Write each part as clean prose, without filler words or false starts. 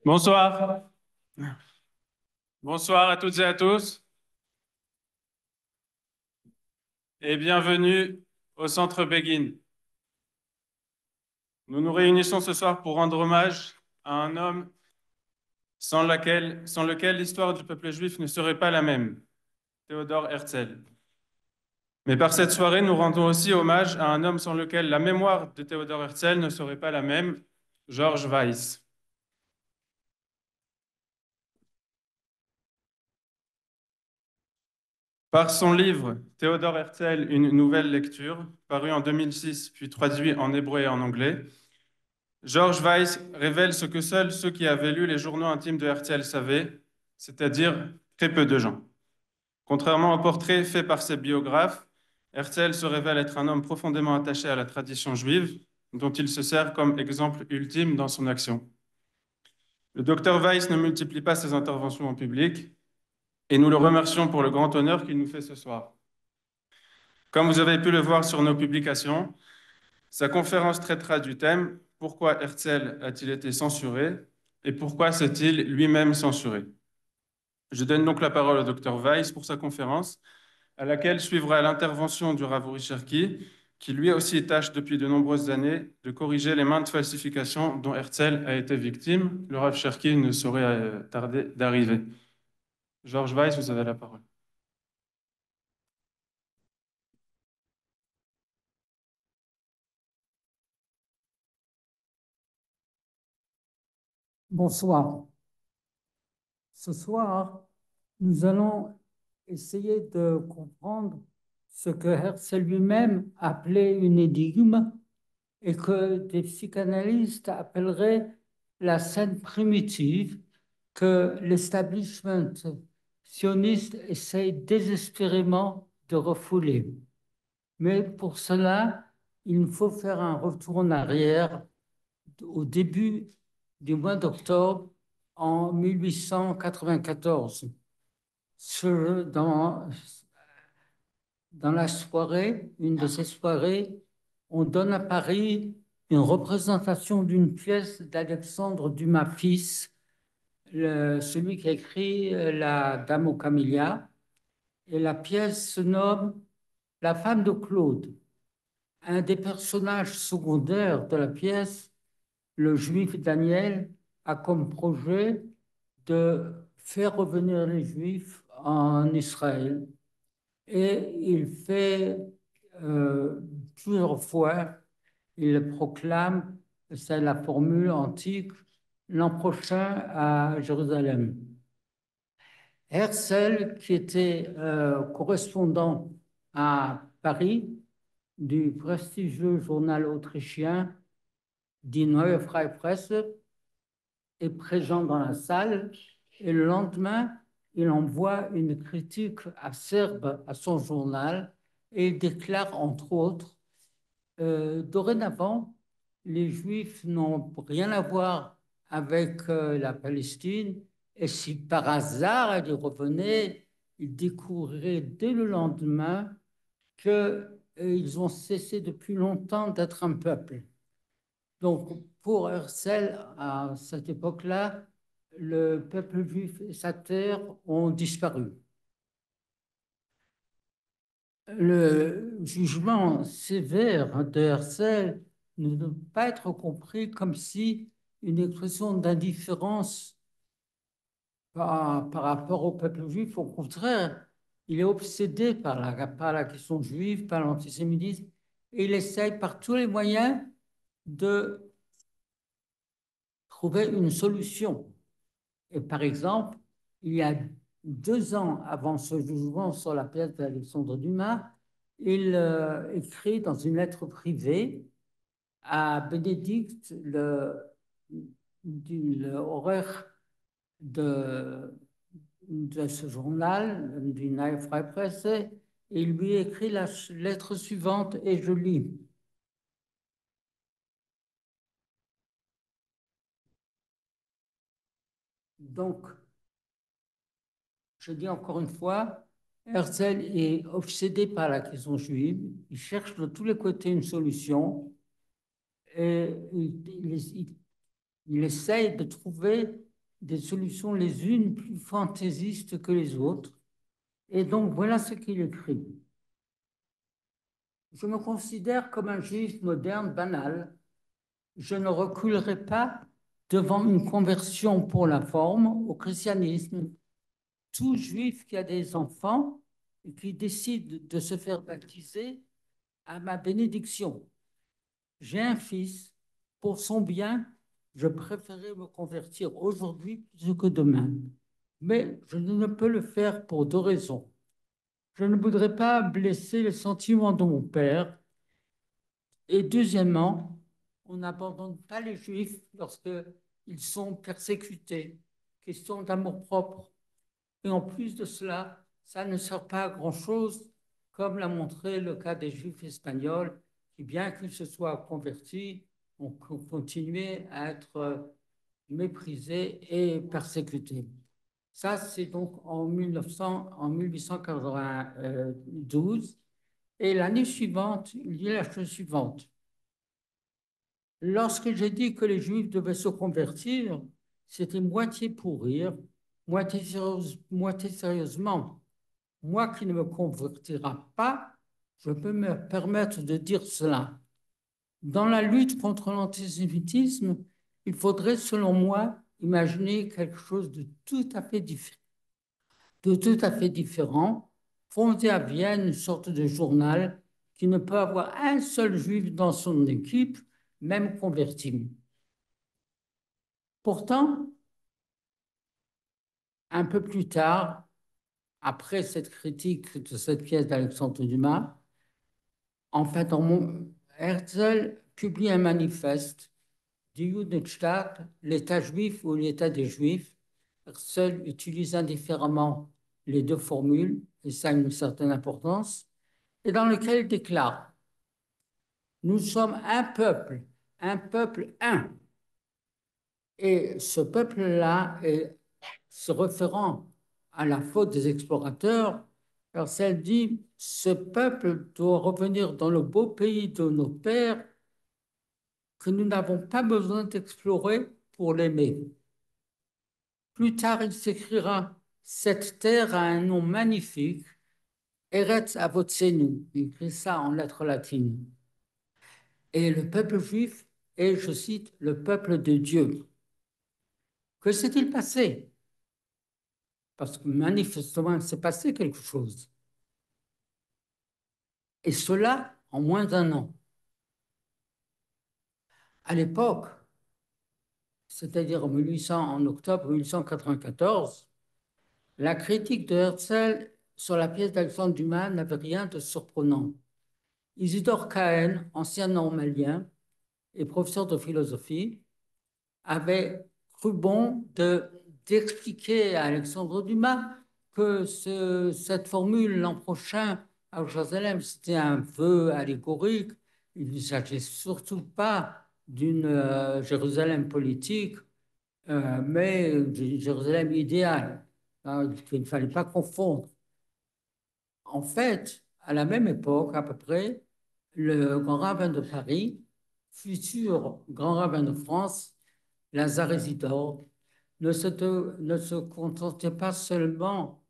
Bonsoir. Bonsoir à toutes et à tous et bienvenue au Centre Begin. Nous nous réunissons ce soir pour rendre hommage à un homme sans lequel l'histoire du peuple juif ne serait pas la même, Théodore Herzl. Mais par cette soirée, nous rendons aussi hommage à un homme sans lequel la mémoire de Théodore Herzl ne serait pas la même, George Weiss. Par son livre Théodore Herzl, une nouvelle lecture, paru en 2006 puis traduit en hébreu et en anglais, George Weiss révèle ce que seuls ceux qui avaient lu les journaux intimes de Herzl savaient, c'est-à-dire très peu de gens. Contrairement au portrait fait par ses biographes, Herzl se révèle être un homme profondément attaché à la tradition juive, dont il se sert comme exemple ultime dans son action. Le docteur Weiss ne multiplie pas ses interventions en public, et nous le remercions pour le grand honneur qu'il nous fait ce soir. Comme vous avez pu le voir sur nos publications, sa conférence traitera du thème Pourquoi Herzl a-t-il été censuré et pourquoi s'est-il lui-même censuré? Je donne donc la parole au docteur Weiss pour sa conférence, à laquelle suivra l'intervention du Rav Uri Cherki, qui lui aussi tâche depuis de nombreuses années de corriger les maintes falsifications dont Herzl a été victime. Le Rav Cherki ne saurait tarder d'arriver. George Weiss, vous avez la parole. Bonsoir. Ce soir, nous allons essayer de comprendre ce que Herzl lui-même appelait une énigme et que des psychanalystes appelleraient la scène primitive que l'establishment sioniste essaye désespérément de refouler. Mais pour cela, il nous faut faire un retour en arrière au début du mois d'octobre en 1894. Dans la soirée, une de ces soirées, on donne à Paris une représentation d'une pièce d'Alexandre Dumas fils, celui qui a écrit La Dame aux Camélias. Et la pièce se nomme La femme de Claude. Un des personnages secondaires de la pièce, le juif Daniel, a comme projet de faire revenir les Juifs en Israël. Et il fait plusieurs fois, il proclame, c'est la formule antique, l'an prochain à Jérusalem. Herzl, qui était correspondant à Paris du prestigieux journal autrichien Die Neue Freie Presse, est présent dans la salle et le lendemain, il envoie une critique acerbe à son journal et il déclare entre autres dorénavant, les Juifs n'ont rien à voir avec la Palestine et si par hasard ils revenaient, ils découvriraient dès le lendemain qu'ils ont cessé depuis longtemps d'être un peuple. Donc, pour Herzl, à cette époque-là, le peuple juif et sa terre ont disparu. Le jugement sévère de Herzl ne doit pas être compris comme si une expression d'indifférence par rapport au peuple juif. Au contraire, il est obsédé par la question juive, par l'antisémitisme, et il essaye par tous les moyens de trouver une solution. Et par exemple, il y a 2 ans avant ce jugement sur la pièce d'Alexandre Dumas, il écrit dans une lettre privée à Bénédicte, l'horaire de, de ce journal, du Neue Freie Presse, et il lui écrit la lettre suivante, et je lis. Donc, je dis encore une fois, Herzl est obsédé par la question juive, il cherche de tous les côtés une solution et il essaye de trouver des solutions les unes plus fantaisistes que les autres. Et donc voilà ce qu'il écrit. Je me considère comme un juif moderne banal. Je ne reculerai pas devant une conversion pour la forme au christianisme. Tout juif qui a des enfants et qui décide de se faire baptiser a ma bénédiction. J'ai un fils, pour son bien, je préférerais me convertir aujourd'hui plutôt que demain. Mais je ne peux le faire pour deux raisons. Je ne voudrais pas blesser les sentiments de mon père. Et deuxièmement, on n'abandonne pas les Juifs lorsqu'ils sont persécutés. Question d'amour-propre. Et en plus de cela, ça ne sert pas à grand-chose, comme l'a montré le cas des Juifs espagnols, qui, bien qu'ils se soient convertis, ont continué à être méprisés et persécutés. Ça, c'est donc en 1892. Et l'année suivante, il dit la chose suivante. Lorsque j'ai dit que les Juifs devaient se convertir, c'était moitié pour rire, moitié sérieusement. Moi qui ne me convertira pas, je peux me permettre de dire cela. Dans la lutte contre l'antisémitisme, il faudrait, selon moi, imaginer quelque chose de tout à fait différent, fonder à Vienne une sorte de journal qui ne peut avoir un seul juif dans son équipe, même converti. Pourtant, un peu plus tard, après cette critique de cette pièce d'Alexandre Dumas, en fait, Herzl publie un manifeste du Judenstaat, l'État juif ou l'État des Juifs. Herzl utilise indifféremment les deux formules, et ça a une certaine importance, et dans lequel il déclare: nous sommes un peuple un. Et ce peuple-là, se référant à la faute des explorateurs, Herzl dit: ce peuple doit revenir dans le beau pays de nos pères que nous n'avons pas besoin d'explorer pour l'aimer. Plus tard, il s'écrira: cette terre a un nom magnifique, Eretz Avotzenu. Il écrit ça en lettres latines. Et le peuple juif est, je cite, le peuple de Dieu. Que s'est-il passé? Parce que manifestement, il s'est passé quelque chose. Et cela en moins d'un an. À l'époque, c'est-à-dire en octobre 1894, la critique de Herzl sur la pièce d'Alexandre Dumas n'avait rien de surprenant. Isidore Cahen, ancien normalien et professeur de philosophie, avait cru bon d'expliquer à Alexandre Dumas que cette formule l'an prochain à Jérusalem, c'était un vœu allégorique. Il ne s'agit surtout pas d'une Jérusalem politique, mais d'une Jérusalem idéale. Il ne fallait pas confondre. En fait, à la même époque, à peu près, le grand rabbin de Paris, futur grand rabbin de France, Lazare Isidore, ne se contentait pas seulement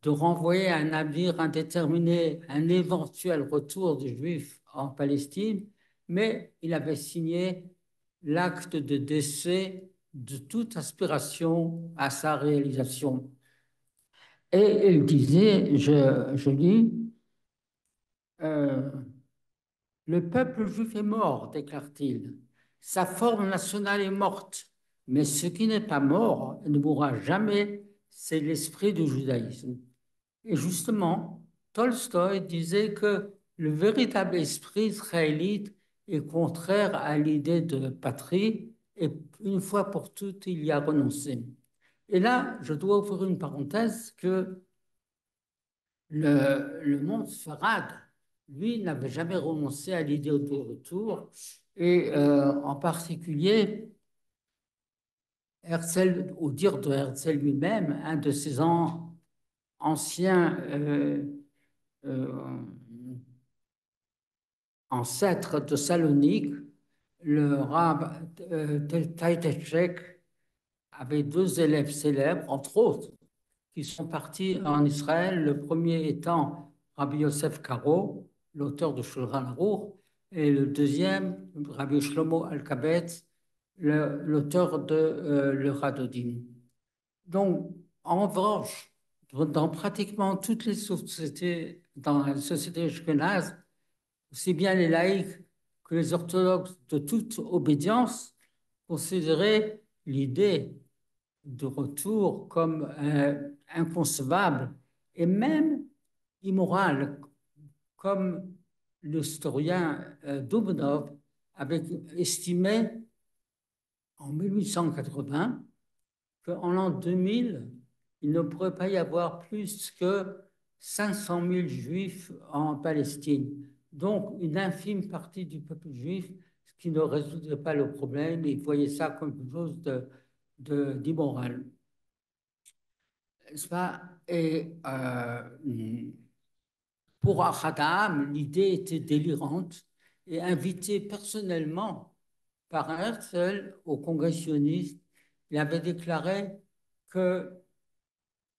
de renvoyer un navire indéterminé un éventuel retour des Juifs en Palestine, mais il avait signé l'acte de décès de toute aspiration à sa réalisation. Et il disait, je lis, euh, le peuple juif est mort, déclare-t-il. Sa forme nationale est morte. Mais ce qui n'est pas mort et ne mourra jamais, c'est l'esprit du judaïsme. Et justement, Tolstoï disait que le véritable esprit israélite est contraire à l'idée de patrie et une fois pour toutes, il y a renoncé. Et là, je dois ouvrir une parenthèse que le monde Sfarad, lui, n'avait jamais renoncé à l'idée de retour, et en particulier, Herzl, au dire de Herzl lui-même, un de ses anciens euh, ancêtres de Salonique, le Rab Taitechek, avait deux élèves célèbres, entre autres, qui sont partis en Israël, le premier étant Rabbi Yosef Karo, l'auteur de Shulchan Aruch, et le deuxième, Rabbi Shlomo Alkabetz, l'auteur de le Radodim. Donc, en revanche, dans pratiquement toutes les sociétés, dans la société ashkénaze, aussi bien les laïcs que les orthodoxes de toute obédience considéraient l'idée de retour comme inconcevable et même immoral, comme l'historien Dubnov avait estimé en 1880 qu'en l'an 2000, il ne pourrait pas y avoir plus que 500 000 juifs en Palestine. Donc, une infime partie du peuple juif, ce qui ne résoudrait pas le problème, et il voyait ça comme quelque chose d'immoral. N'est-ce pas? Et pour Ahadam, l'idée était délirante et invité personnellement par Herzl au congrès sioniste, il avait déclaré que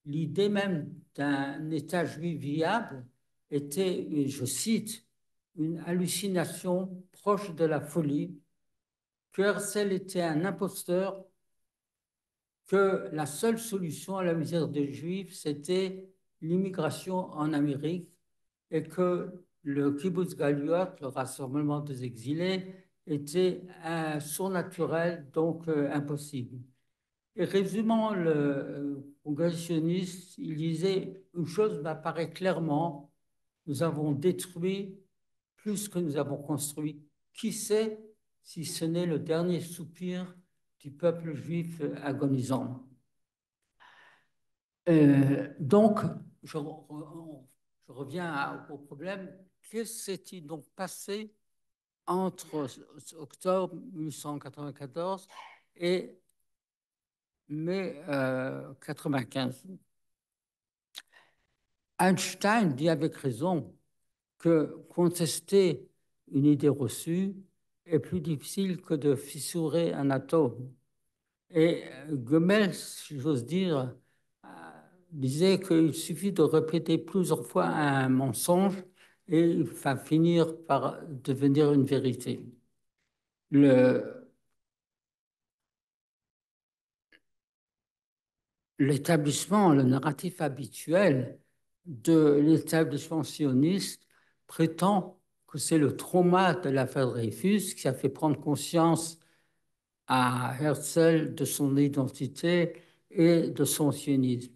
l'idée même d'un État juif viable était, je cite, une hallucination proche de la folie, que Herzl était un imposteur, que la seule solution à la misère des Juifs, c'était l'immigration en Amérique et que le kibbutz galiot, le rassemblement des exilés, était surnaturel, donc impossible. Et résumant le congressionniste, il disait une chose m'apparaît clairement, nous avons détruit plus que nous avons construit. Qui sait si ce n'est le dernier soupir du peuple juif agonisant? Donc, je reviens au problème. Qu'est-ce qui s'est-il donc passé entre octobre 1894 et mai 95? Einstein dit avec raison que contester une idée reçue est plus difficile que de fissurer un atome. Et Goebbels, si j'ose dire, disait qu'il suffit de répéter plusieurs fois un mensonge et il va finir par devenir une vérité. L'établissement, le narratif habituel de l'établissement sioniste prétend que c'est le trauma de l'affaire Dreyfus qui a fait prendre conscience à Herzl de son identité et de son sionisme.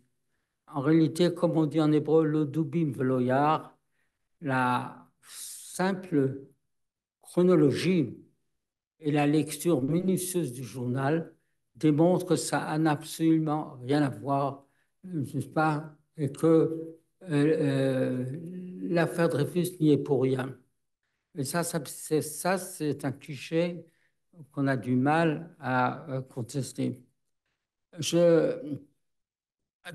En réalité, comme on dit en hébreu, le dubim veloyar, la simple chronologie et la lecture minutieuse du journal démontrent que ça n'a absolument rien à voir, n'est-ce pas, et que l'affaire Dreyfus n'y est pour rien. Et ça c'est un cliché qu'on a du mal à contester.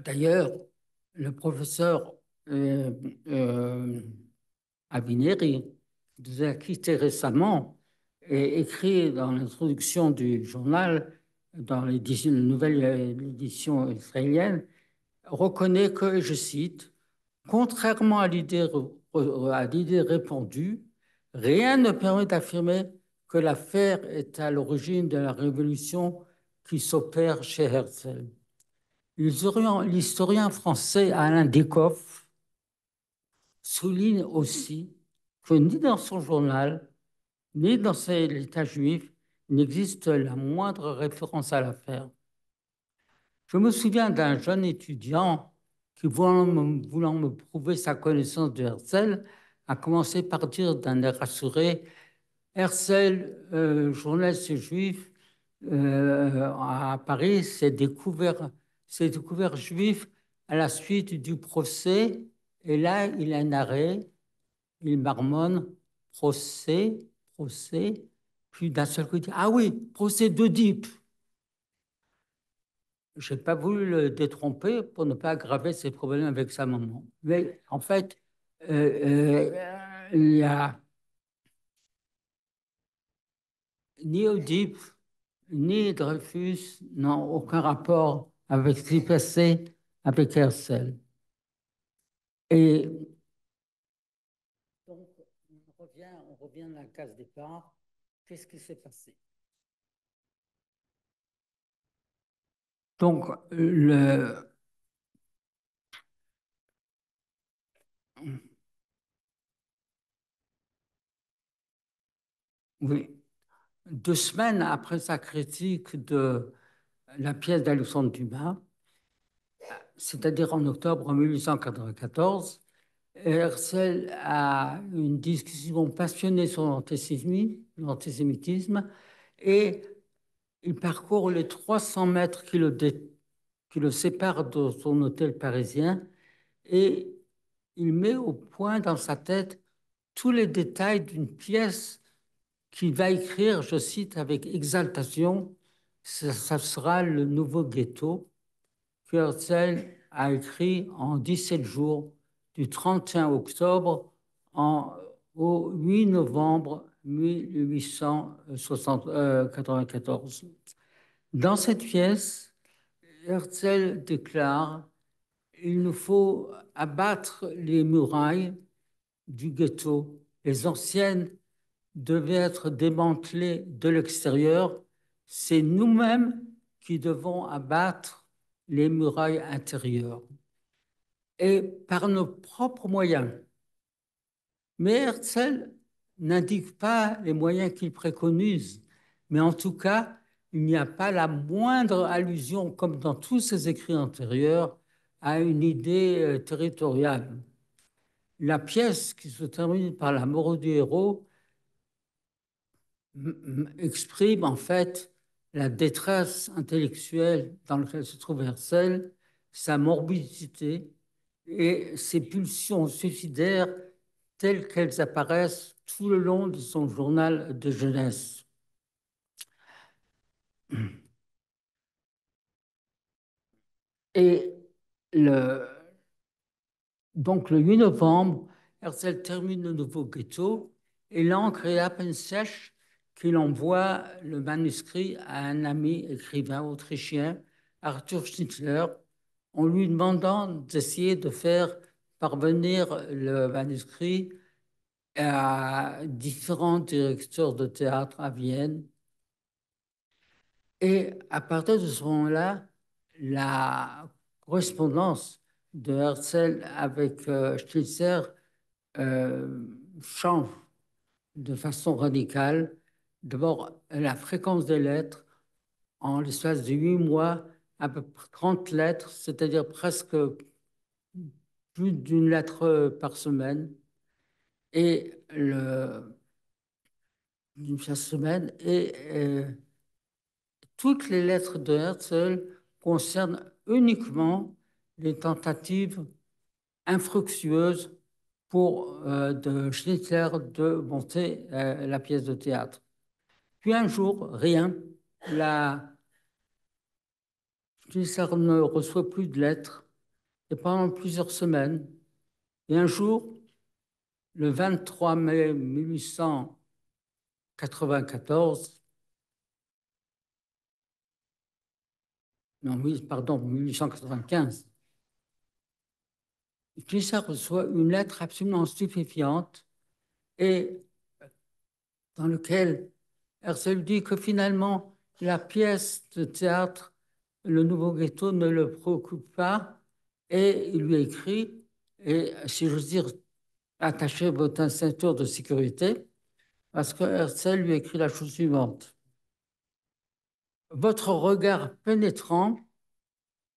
D'ailleurs, le professeur Avineri, qui nous a quittés récemment, et écrit dans l'introduction du journal, dans l'édition, la nouvelle édition israélienne, reconnaît que, je cite, contrairement à l'idée répandue, rien ne permet d'affirmer que l'affaire est à l'origine de la révolution qui s'opère chez Herzl. L'historien français Alain Décoff souligne aussi que ni dans son journal, ni dans l'État juif, n'existe la moindre référence à l'affaire. Je me souviens d'un jeune étudiant qui, voulant me prouver sa connaissance de Herzl, a commencé par dire d'un air rassuré: Herzl, journaliste juif à Paris, s'est découvert juif à la suite du procès. Et là, il a un arrêt, il marmonne procès, puis d'un seul coup, il dit: ah oui, procès d'Oedipe. Je n'ai pas voulu le détromper pour ne pas aggraver ses problèmes avec sa maman. Mais en fait, il y a ni Oedipe, ni Dreyfus n'ont aucun rapport avec ce qui s'est passé avec Herzl. Et donc, on revient à la case départ. Qu'est-ce qui s'est passé? Donc, oui, 2 semaines après sa critique de la pièce d'Alexandre Dumas, c'est-à-dire en octobre 1894, Herzl a une discussion passionnée sur l'antisémitisme et il parcourt les 300 mètres qui le séparent de son hôtel parisien et il met au point dans sa tête tous les détails d'une pièce qu'il va écrire, je cite, avec exaltation. Ça sera le nouveau ghetto que Herzl a écrit en 17 jours, du 31 octobre au 8 novembre 1894. Dans cette pièce, Herzl déclare: il nous faut abattre les murailles du ghetto. Les anciennes devaient être démantelées de l'extérieur. C'est nous-mêmes qui devons abattre les murailles intérieures et par nos propres moyens. Mais Herzl n'indique pas les moyens qu'il préconise, mais en tout cas, il n'y a pas la moindre allusion, comme dans tous ses écrits antérieurs, à une idée territoriale. La pièce qui se termine par la mort du héros exprime en fait la détresse intellectuelle dans laquelle se trouve Herzl, sa morbidité et ses pulsions suicidaires telles qu'elles apparaissent tout le long de son journal de jeunesse. Et donc le 8 novembre, Herzl termine le nouveau ghetto et l'encre est à peine sèche qu'il envoie le manuscrit à un ami écrivain autrichien, Arthur Schnitzler, en lui demandant d'essayer de faire parvenir le manuscrit à différents directeurs de théâtre à Vienne. Et à partir de ce moment-là, la correspondance de Herzl avec Schlitzer change de façon radicale. D'abord, la fréquence des lettres, en l'espace de 8 mois, à peu près 30 lettres, c'est-à-dire presque plus d'une lettre par semaine, et d'une chaque semaine, et toutes les lettres de Herzl concernent uniquement les tentatives infructueuses de Schnitzler de monter la pièce de théâtre. Puis un jour, rien. Schnitzler ne reçoit plus de lettres et pendant plusieurs semaines. Et un jour, le 23 mai 1894, non, pardon, 1895, Schnitzler reçoit une lettre absolument stupéfiante et dans lequel Herzl dit que finalement, la pièce de théâtre, le nouveau ghetto, ne le préoccupe pas et il lui écrit, et si j'ose dire, attachez votre ceinture de sécurité, parce que Herzl lui écrit la chose suivante. Votre regard pénétrant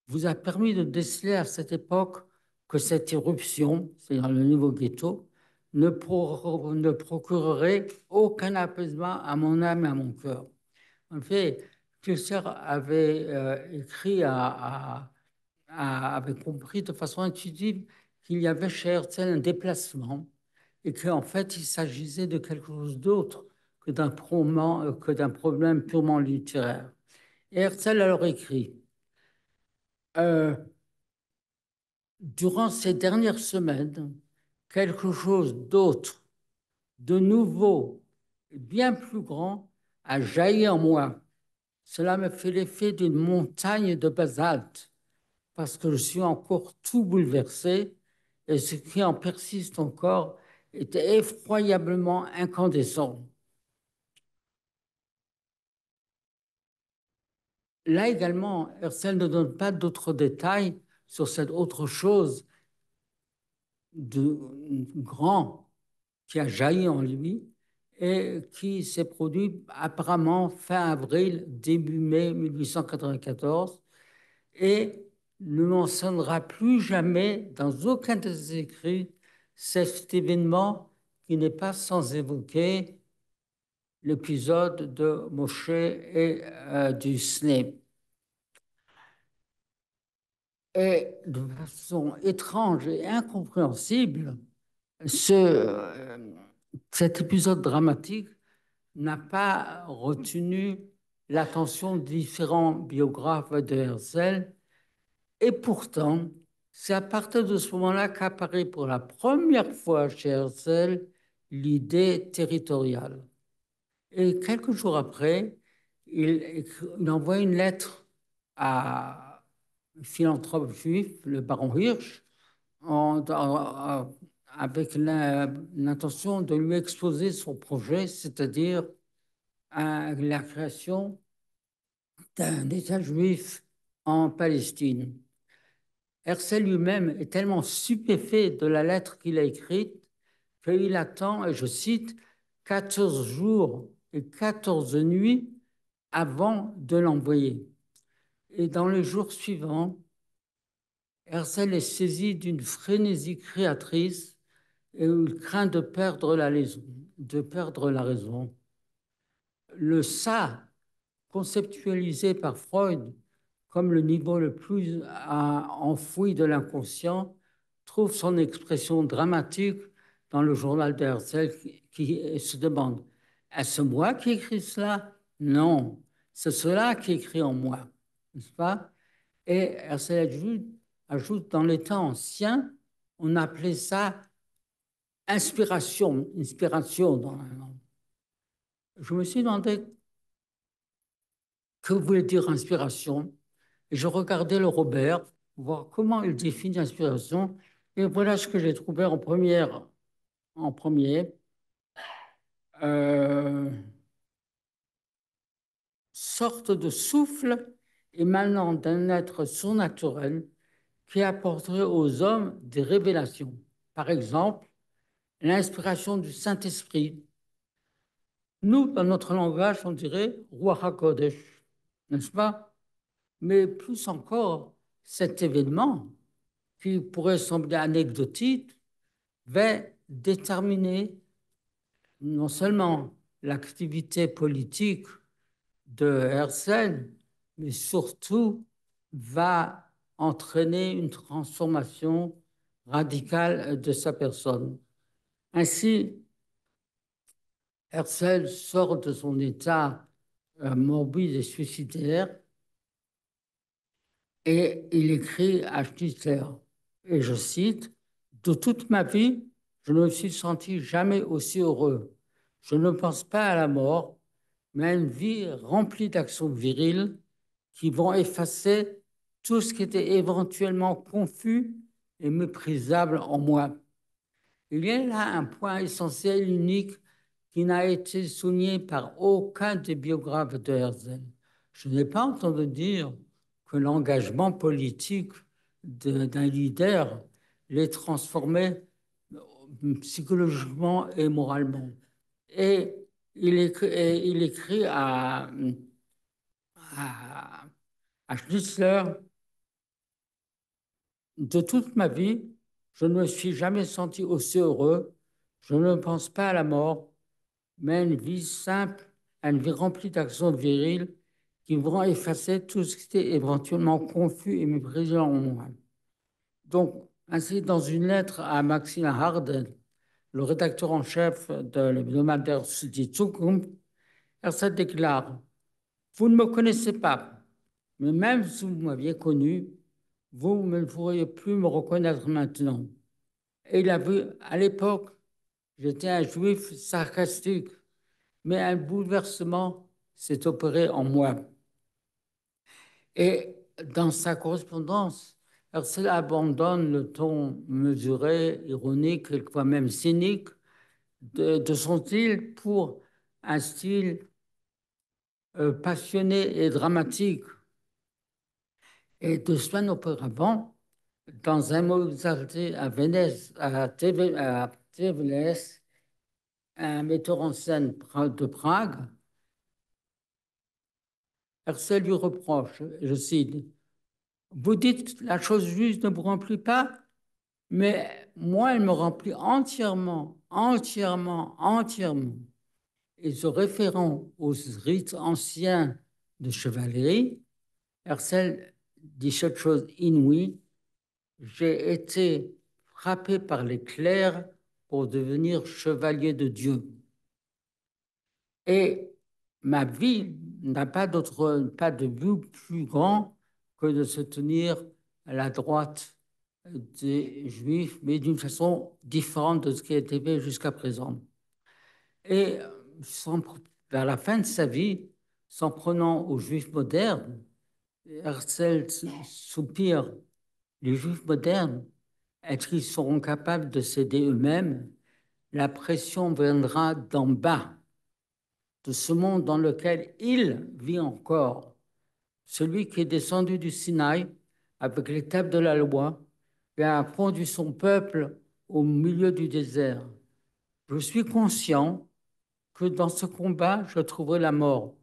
vous a permis de déceler à cette époque que cette irruption, c'est-à-dire le nouveau ghetto, ne procurerait aucun apaisement à mon âme et à mon cœur. En fait, Flusser avait écrit avait compris de façon intuitive qu'il y avait chez Herzl un déplacement et qu'en fait, il s'agissait de quelque chose d'autre que d'un problème purement littéraire. Et Herzl alors écrit durant ces dernières semaines, quelque chose d'autre, de nouveau, bien plus grand, a jailli en moi. Cela me fait l'effet d'une montagne de basalte parce que je suis encore tout bouleversé et ce qui en persiste encore est effroyablement incandescent. Là également, Herzl ne donne pas d'autres détails sur cette autre chose de grand qui a jailli en lui et qui s'est produit apparemment fin avril, début mai 1894 et ne mentionnera plus jamais dans aucun de ses écrits cet événement qui n'est pas sans évoquer l'épisode de Moshe et du Snape. Et de façon étrange et incompréhensible, cet épisode dramatique n'a pas retenu l'attention de différents biographes de Herzl. Et pourtant, c'est à partir de ce moment-là qu'apparaît pour la première fois chez Herzl l'idée territoriale. Et quelques jours après, il envoie une lettre à un philanthrope juif, le baron Hirsch, avec l'intention de lui exposer son projet, c'est-à-dire la création d'un État juif en Palestine. Herzl lui-même est tellement stupéfait de la lettre qu'il a écrite qu'il attend, et je cite, 14 jours et 14 nuits avant de l'envoyer. Et dans les jours suivants, Herzl est saisi d'une frénésie créatrice et il craint de perdre la raison. Le ça, conceptualisé par Freud comme le niveau le plus enfoui de l'inconscient, trouve son expression dramatique dans le journal d'Herzl qui se demande, est-ce moi qui écris cela? Non, c'est cela qui est écrit en moi, n'est-ce pas? Et Herzl ajoute, dans les temps anciens, on appelait ça inspiration dans la langue. Je me suis demandé que voulait dire inspiration. Et je regardais le Robert, voir comment il définit l'inspiration. Et voilà ce que j'ai trouvé en premier. Euh, Sorte de souffle émanant d'un être surnaturel qui apporterait aux hommes des révélations. Par exemple, l'inspiration du Saint-Esprit. Nous, dans notre langage, on dirait Ruach HaKodesh, n'est-ce pas? Mais plus encore, cet événement, qui pourrait sembler anecdotique, va déterminer non seulement l'activité politique de Herzl, mais surtout va entraîner une transformation radicale de sa personne. Ainsi, Herzl sort de son état morbide et suicidaire et il écrit à Schnitzler, et je cite, de toute ma vie, je ne me suis senti jamais aussi heureux. Je ne pense pas à la mort, mais à une vie remplie d'actions viriles qui vont effacer tout ce qui était éventuellement confus et méprisable en moi. Il y a là un point essentiel, unique, qui n'a été souligné par aucun des biographes de Herzl. Je n'ai pas entendu dire que l'engagement politique d'un leader les transformait psychologiquement et moralement. Et il écrit à, à Schnitzler, de toute ma vie, je ne me suis jamais senti aussi heureux. Je ne pense pas à la mort, mais à une vie simple, à une vie remplie d'actions viriles qui vont effacer tout ce qui était éventuellement confus et méprisant en moi. Donc, ainsi, dans une lettre à Maxime Harden, le rédacteur en chef de l'hebdomadaire Die Zukunft, Herzl déclare, vous ne me connaissez pas, mais même si vous m'aviez connu, vous ne pourriez plus me reconnaître maintenant. Et il a vu, à l'époque, j'étais un juif sarcastique, mais un bouleversement s'est opéré en moi. Et dans sa correspondance, Herzl abandonne le ton mesuré, ironique, quelquefois même cynique de son style pour un style passionné et dramatique. Et 2 semaines auparavant, dans un Mozarté à Venise, à Tveles, un metteur en scène de Prague, Herzl lui reproche, je cite, vous dites la chose juste ne vous remplit pas, mais moi, elle me remplit entièrement, entièrement, entièrement. Et se référant aux rites anciens de chevalerie, Herzl dit cette chose inouïe, j'ai été frappé par l'éclair pour devenir chevalier de Dieu. Et ma vie n'a pas de but plus grand que de se tenir à la droite des Juifs, mais d'une façon différente de ce qui a été fait jusqu'à présent. Et vers la fin de sa vie, s'en prenant aux Juifs modernes, Herzl soupire, les Juifs modernes, est-ce qu'ils seront capables de s'aider eux-mêmes? La pression viendra d'en bas, de ce monde dans lequel il vit encore, celui qui est descendu du Sinaï avec les tables de la loi et a conduit son peuple au milieu du désert. Je suis conscient que dans ce combat, je trouverai la mort,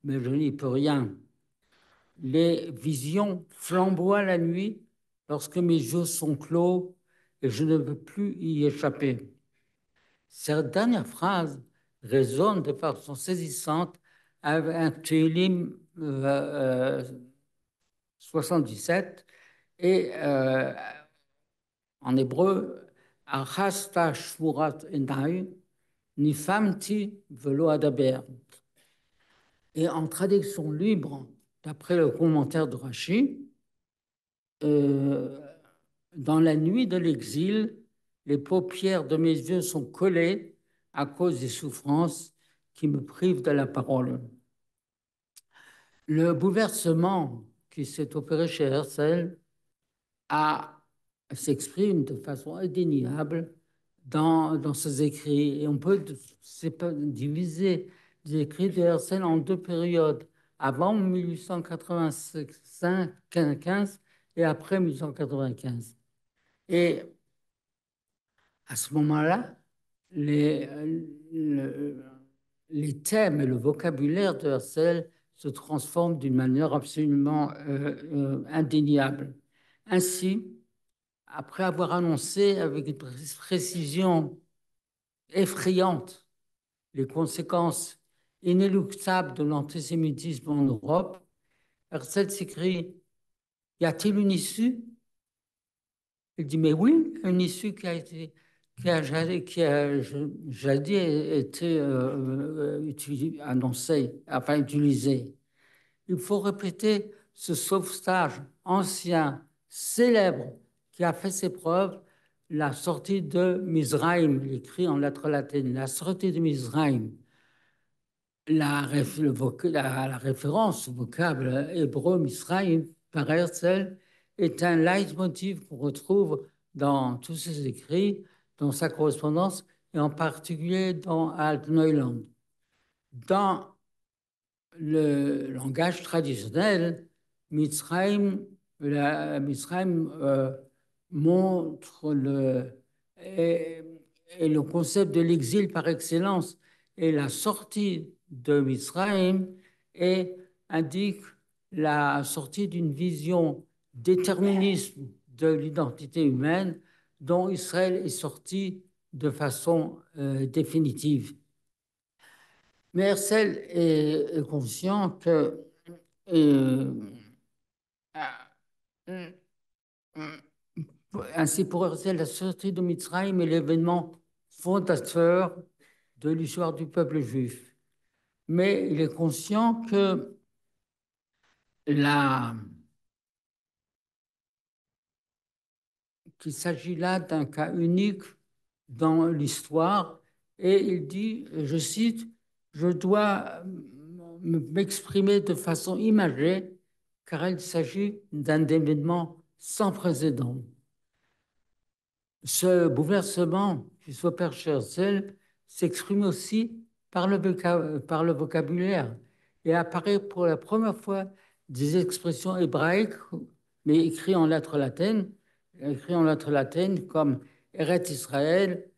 mais je n'y peux rien. Les visions flamboient la nuit lorsque mes yeux sont clos et je ne peux plus y échapper. Cette dernière phrase résonne de façon saisissante avec un Tehillim 77 et en hébreu, Achasta Shmurat Enai, Nifamti Velo Adaber. Et en traduction libre, d'après le commentaire de Rashi, dans la nuit de l'exil, les paupières de mes yeux sont collées à cause des souffrances qui me privent de la parole. Le bouleversement qui s'est opéré chez Herzl s'exprime de façon indéniable dans ses écrits. Et on peut diviser les écrits de Herzl en 2 périodes, avant 1895 et après 1895. Et à ce moment-là, les, les thèmes et le vocabulaire de Herzl se transforment d'une manière absolument indéniable. Ainsi, après avoir annoncé avec une précision effrayante les conséquences inéluctables de l'antisémitisme en Europe, Herzl s'écrie, y a-t-il une issue? Il dit, mais oui, une issue qui a jadis été annoncée, enfin utilisée. Il faut répéter ce sauvetage ancien, célèbre, qui a fait ses preuves, la sortie de Mizraïm, écrit en lettres latines, la sortie de Mizraïm. La référence au vocable hébreu Mizraïm par Herzl est un leitmotiv qu'on retrouve dans tous ses écrits, dans sa correspondance et en particulier dans Alt-Neuland. Dans le langage traditionnel, Mitzrayim, montre est le concept de l'exil par excellence. Et la sortie de Mitzrayim indique la sortie d'une vision déterminisme de l'identité humaine dont Israël est sorti de façon définitive. Mais Herzl est conscient que euh, ainsi pour Herzl, la sortie de Mitzrayim est l'événement fondateur de l'histoire du peuple juif. Mais il est conscient que qu'il s'agit là d'un cas unique dans l'histoire et il dit, je cite, je dois m'exprimer de façon imagée car il s'agit d'un événement sans précédent. Ce bouleversement qui s'opère chez Herzl s'exprime aussi par le vocabulaire et apparaît pour la première fois des expressions hébraïques, mais écrites en lettres latines comme Eretz Israël,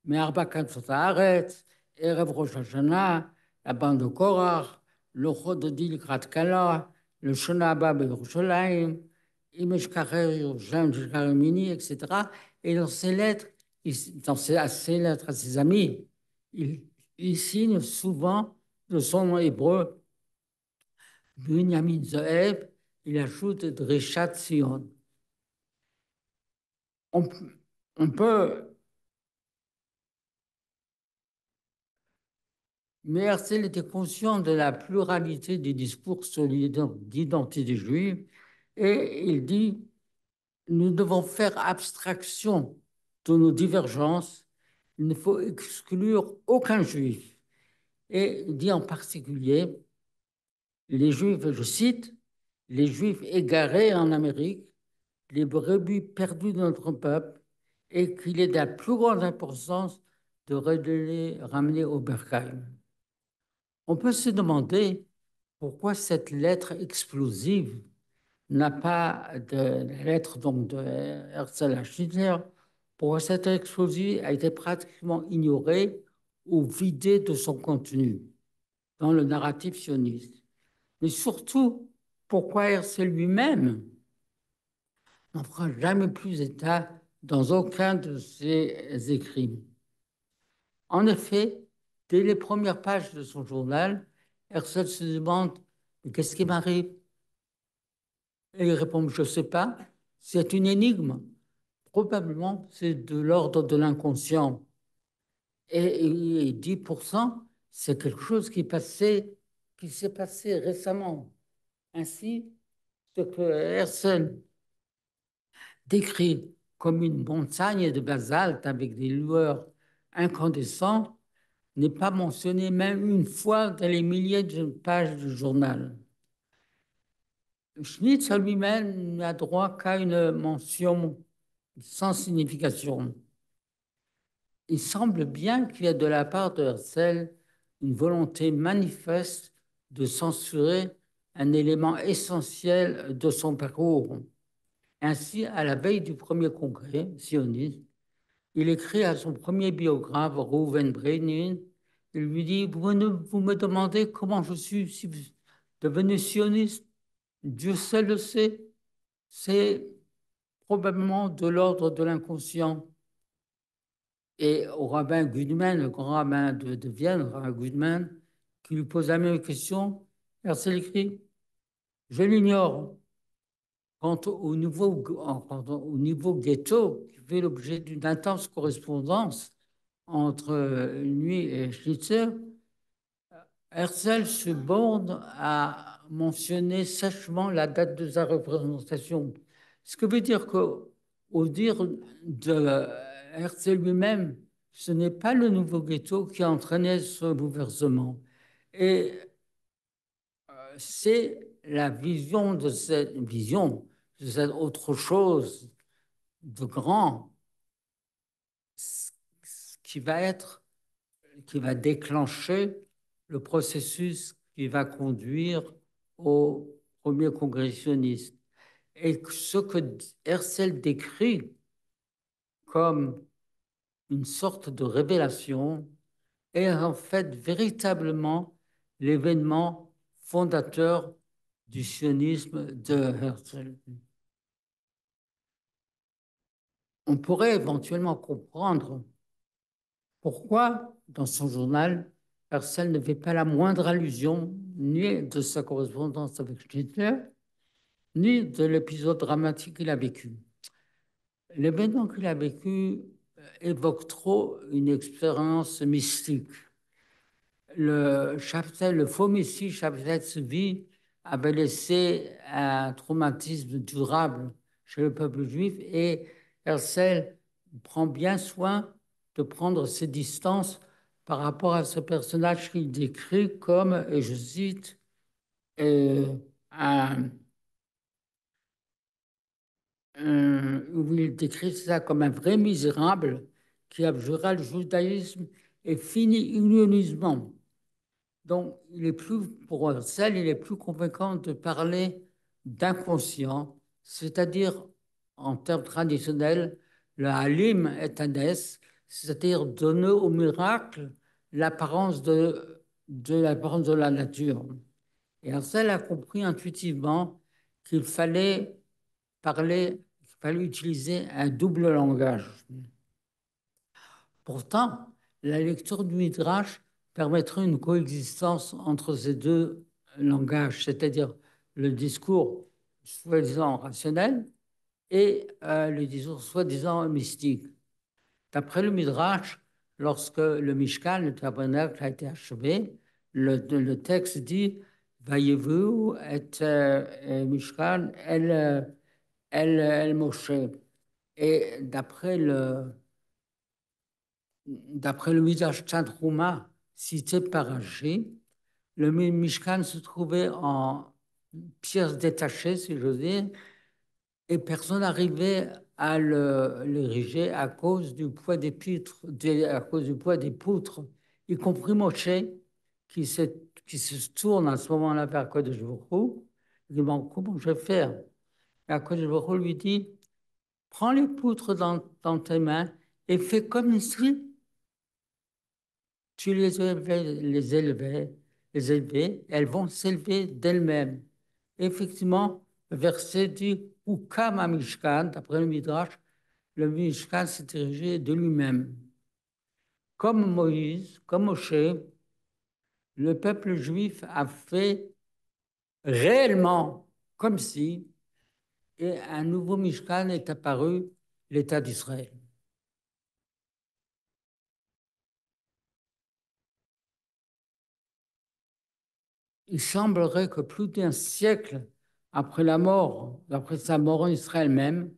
Me'arba Katzot Haaretz, Erev Rosh Hashanah, la bande de Korach, le Chododi Likrat Kala, le Shona Abba B'Yerushalayim, Imesh Kacher Yerushalayim, Shkarim Mini, etc. Et dans ses lettres, à ses lettres à ses amis, il signe souvent de son nom hébreu Binyamin Zoev, il ajoute Drishat Sion. On, on peut, mais Herzl était conscient de la pluralité des discours sur l'identité juive et il dit nous devons faire abstraction de nos divergences, il ne faut exclure aucun juif. Et il dit en particulier les juifs, je cite, les juifs égarés en Amérique, les brebis perdues de notre peuple, et qu'il est de la plus grande importance de les ramener au bercail. On peut se demander pourquoi cette lettre explosive n'a pas de lettre donc de Herzl à Hitler, pourquoi cette lettre explosive a été pratiquement ignorée ou vidée de son contenu dans le narratif sioniste. Mais surtout, pourquoi Herzl lui-même n'en fera jamais plus état dans aucun de ses écrits. En effet, dès les premières pages de son journal, Herzl se demande qu'est-ce qui m'arrive? Et il répond je ne sais pas, c'est une énigme. Probablement, c'est de l'ordre de l'inconscient. Et 10%, c'est quelque chose qui s'est passé récemment. Ainsi, ce que Herzl décrit comme une montagne de basalte avec des lueurs incandescentes n'est pas mentionné même une fois dans les milliers de pages du journal. Schnitz lui-même n'a droit qu'à une mention sans signification. Il semble bien qu'il y ait de la part de Herzl une volonté manifeste de censurer un élément essentiel de son parcours. Ainsi, à la veille du premier congrès sioniste, il écrit à son premier biographe, Reuven Brenin, il lui dit, vous me demandez comment je suis devenu sioniste. Dieu seul le sait. C'est probablement de l'ordre de l'inconscient. Et au rabbin Gudman, le grand rabbin de Vienne, le rabbin Gudman, qui lui pose la même question, Herzl écrit, je l'ignore. Quant au niveau ghetto, qui fait l'objet d'une intense correspondance entre lui et Schlitzer, Herzl se borne à mentionner sèchement la date de sa représentation. Ce que veut dire qu'au dire de Herzl lui-même, ce n'est pas le nouveau ghetto qui a entraîné ce bouleversement. Et c'est la vision de cette autre chose de grand qui qui va déclencher le processus qui va conduire au premier congressionniste. Et ce que Herzl décrit comme une sorte de révélation est en fait véritablement l'événement fondateur du sionisme de Herzl. On pourrait éventuellement comprendre pourquoi, dans son journal, Herzl ne fait pas la moindre allusion ni de sa correspondance avec Hitler, ni de l'épisode dramatique qu'il a vécu. L'événement qu'il a vécu évoque trop une expérience mystique. Le faux messie Shabtai Tzvi avait laissé un traumatisme durable chez le peuple juif et Herzl prend bien soin de prendre ses distances par rapport à ce personnage qu'il décrit comme, et je cite, un où il décrit ça comme un vrai misérable qui abjura le judaïsme et finit ignominieusement. Donc, pour Husserl, il est plus convaincant de parler d'inconscient, c'est-à-dire, en termes traditionnels, le halim est un es, c'est-à-dire donner au miracle l'apparence de la nature. Et Husserl a compris intuitivement qu'il fallait qu'il fallait utiliser un double langage. Pourtant, la lecture du Midrash permettrait une coexistence entre ces deux langages, c'est-à-dire le discours soi-disant rationnel et le discours soi-disant mystique. D'après le Midrash, lorsque le Mishkan, le tabernacle, a été achevé, le texte dit Vayevu et Mishkan el Moshe. Et d'après le Midrash Tanhuma, cité par Rashi, le Mishkan se trouvait en pièces détachées, si j'ose dire, et personne n'arrivait à l'ériger à cause du poids à cause du poids des poutres, y compris Moshe, qui se tourne à ce moment-là vers Kodesh Baruch Hu. Il demande comment je vais faire. Et Kodesh Baruch Hu lui dit, prends les poutres dans tes mains et fais comme si tu les élevais, elles vont s'élever d'elles-mêmes. Effectivement, le verset dit Ukama Mishkan, d'après le Midrash, le Mishkan s'est dirigé de lui-même. Comme Moïse, comme Moshe, le peuple juif a fait réellement comme si, et un nouveau Mishkan est apparu, l'État d'Israël. Il semblerait que plus d'un siècle après sa mort en Israël même,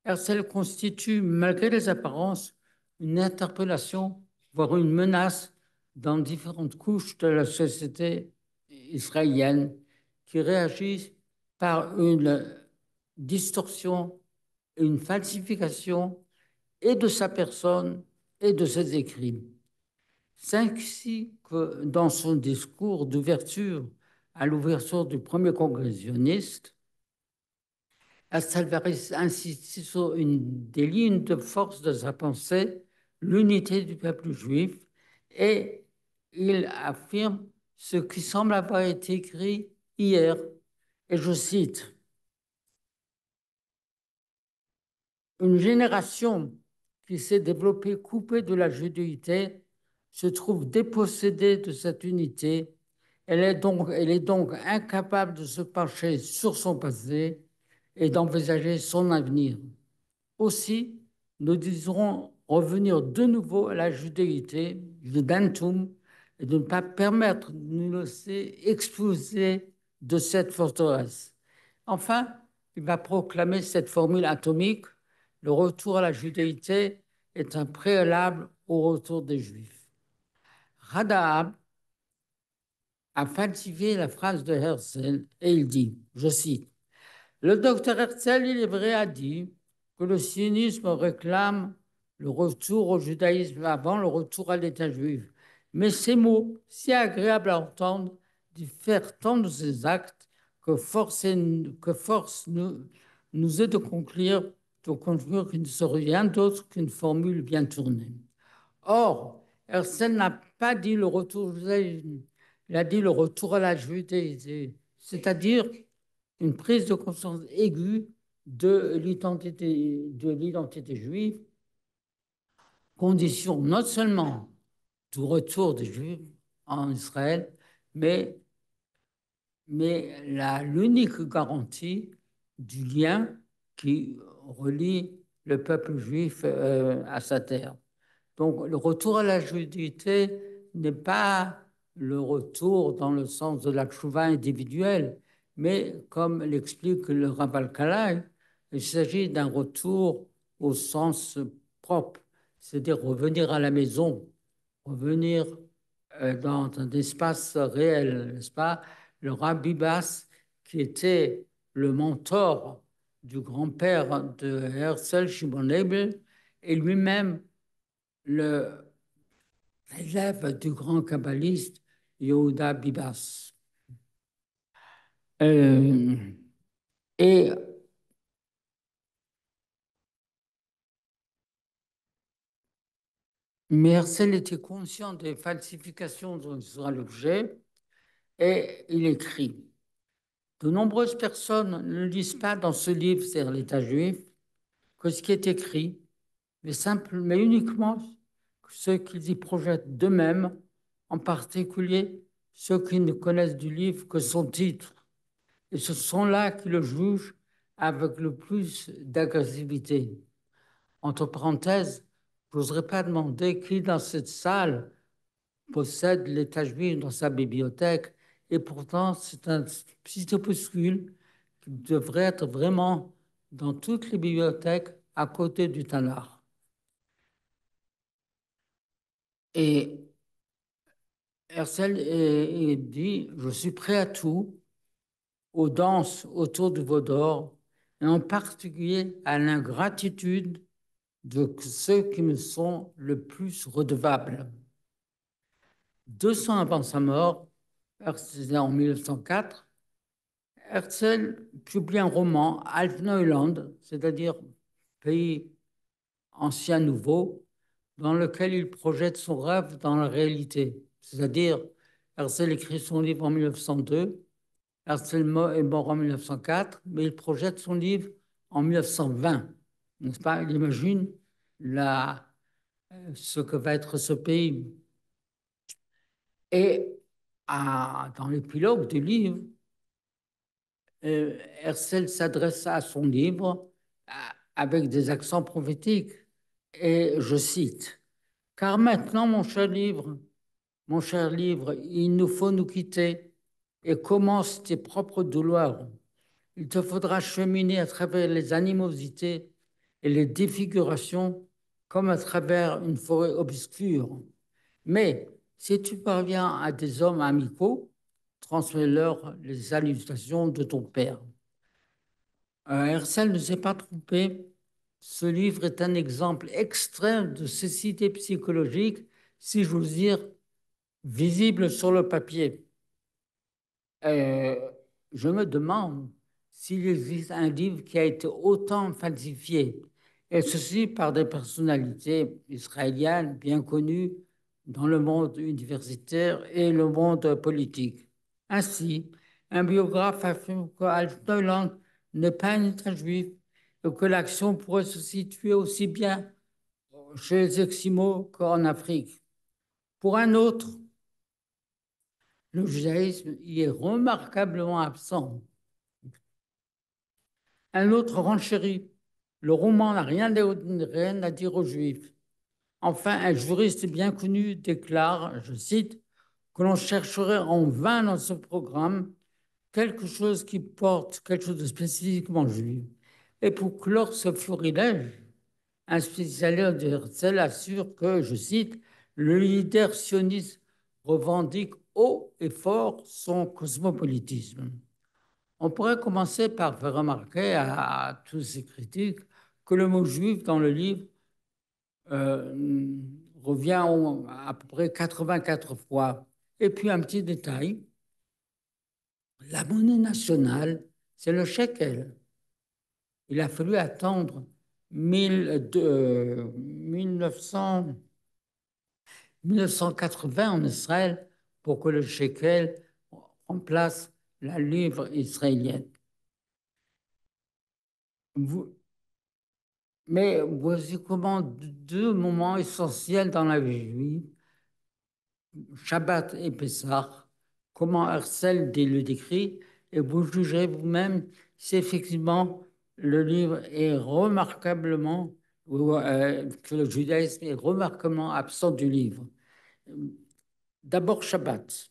Herzl constitue, malgré les apparences, une interpellation, voire une menace dans différentes couches de la société israélienne qui réagissent par une distorsion, une falsification et de sa personne et de ses écrits. C'est ainsi que dans son discours d'ouverture à l'ouverture du premier congrès zioniste, Astalvaris insiste sur une des lignes de force de sa pensée, l'unité du peuple juif, et il affirme ce qui semble avoir été écrit hier, et je cite, une génération qui s'est développée coupée de la judéité se trouve dépossédée de cette unité. Elle est donc incapable de se pencher sur son passé et d'envisager son avenir. Aussi, nous désirons revenir de nouveau à la judéité, le Judentum, et de ne pas permettre de nous laisser expulser de cette forteresse. Enfin, il va proclamer cette formule atomique, le retour à la judéité est un préalable au retour des Juifs. Radahab a falsifié la phrase de Herzl et il dit, je cite, le docteur Herzl, il est vrai, a dit que le sionisme réclame le retour au judaïsme avant le retour à l'État juif. Mais ces mots, si agréables à entendre, diffèrent tant de ces actes que force nous est de conclure qu'il ne serait rien d'autre qu'une formule bien tournée. Or, Herzl n'a pas dit le retour au judaïsme, il a dit le retour à la judaïsme, c'est-à-dire une prise de conscience aiguë de l'identité juive, condition non seulement du retour des Juifs en Israël, mais l'unique garantie du lien qui relie le peuple juif à sa terre. Donc le retour à la judéité n'est pas le retour dans le sens de la tchouva individuelle, mais comme l'explique le Rav Alkalai, il s'agit d'un retour au sens propre, c'est-à-dire revenir à la maison, revenir dans un espace réel, n'est-ce pas? Le Rabbi Bass, qui était le mentor du grand-père de Herzl, Shimon Lebel, et lui-même l'élève du grand kabbaliste Yehuda Bibas. Euh, et mais Herzl était conscient des falsifications dont il sera l'objet et il écrit: de nombreuses personnes ne lisent pas dans ce livre, c'est-à-dire l'État juif, que ce qui est écrit, mais uniquement ceux qu'ils y projettent d'eux-mêmes, en particulier ceux qui ne connaissent du livre que son titre. Et ce sont là qui le jugent avec le plus d'agressivité. Entre parenthèses, je n'oserais pas demander qui dans cette salle possède l'État juif dans sa bibliothèque, et pourtant c'est un petit opuscule qui devrait être vraiment dans toutes les bibliothèques à côté du Tanakh. Et Herzl dit: je suis prêt à tout, aux danses autour du veau d'or, et en particulier à l'ingratitude de ceux qui me sont le plus redevables. 200 avant sa mort, en 1904, Herzl publie un roman, Altneuland, c'est-à-dire pays ancien nouveau, dans lequel il projette son rêve dans la réalité. C'est-à-dire, Herzl écrit son livre en 1902, Herzl est mort en 1904, mais il projette son livre en 1920. N'est-ce pas? Il imagine ce que va être ce pays. Et dans l'épilogue du livre, Herzl s'adresse à son livre avec des accents prophétiques. Et je cite: car maintenant, mon cher livre, il nous faut nous quitter et commence tes propres douleurs. Il te faudra cheminer à travers les animosités et les défigurations comme à travers une forêt obscure. Mais si tu parviens à des hommes amicaux, transmets-leur les salutations de ton père. Herzl ne s'est pas trompé. Ce livre est un exemple extrême de cécité psychologique, si j'ose dire, visible sur le papier. Euh, je me demande s'il existe un livre qui a été autant falsifié, et ceci par des personnalités israéliennes bien connues dans le monde universitaire et le monde politique. Ainsi, un biographe affirme que Altneuland n'est pas un État juif et que l'action pourrait se situer aussi bien chez les Esquimaux qu'en Afrique. Pour un autre, le judaïsme y est remarquablement absent. Un autre renchérit: le roman n'a rien à dire aux Juifs. Enfin, un juriste bien connu déclare, je cite, que l'on chercherait en vain dans ce programme quelque chose qui porte quelque chose de spécifiquement juif. Et pour clore ce florilège, un spécialiste de Herzl assure que, je cite, le leader sioniste revendique haut et fort son cosmopolitisme. On pourrait commencer par faire remarquer à tous ces critiques que le mot juif dans le livre revient à peu près 84 fois. Et puis un petit détail, la monnaie nationale, c'est le shekel. Il a fallu attendre 1980 en Israël pour que le shekel remplace la livre israélienne. Mais voici comment deux moments essentiels dans la vie juive, Shabbat et Pessah, comment Herzl le décrit, et vous jugerez vous-même si effectivement le livre est remarquablement, que le judaïsme est remarquablement absent du livre. D'abord Shabbat.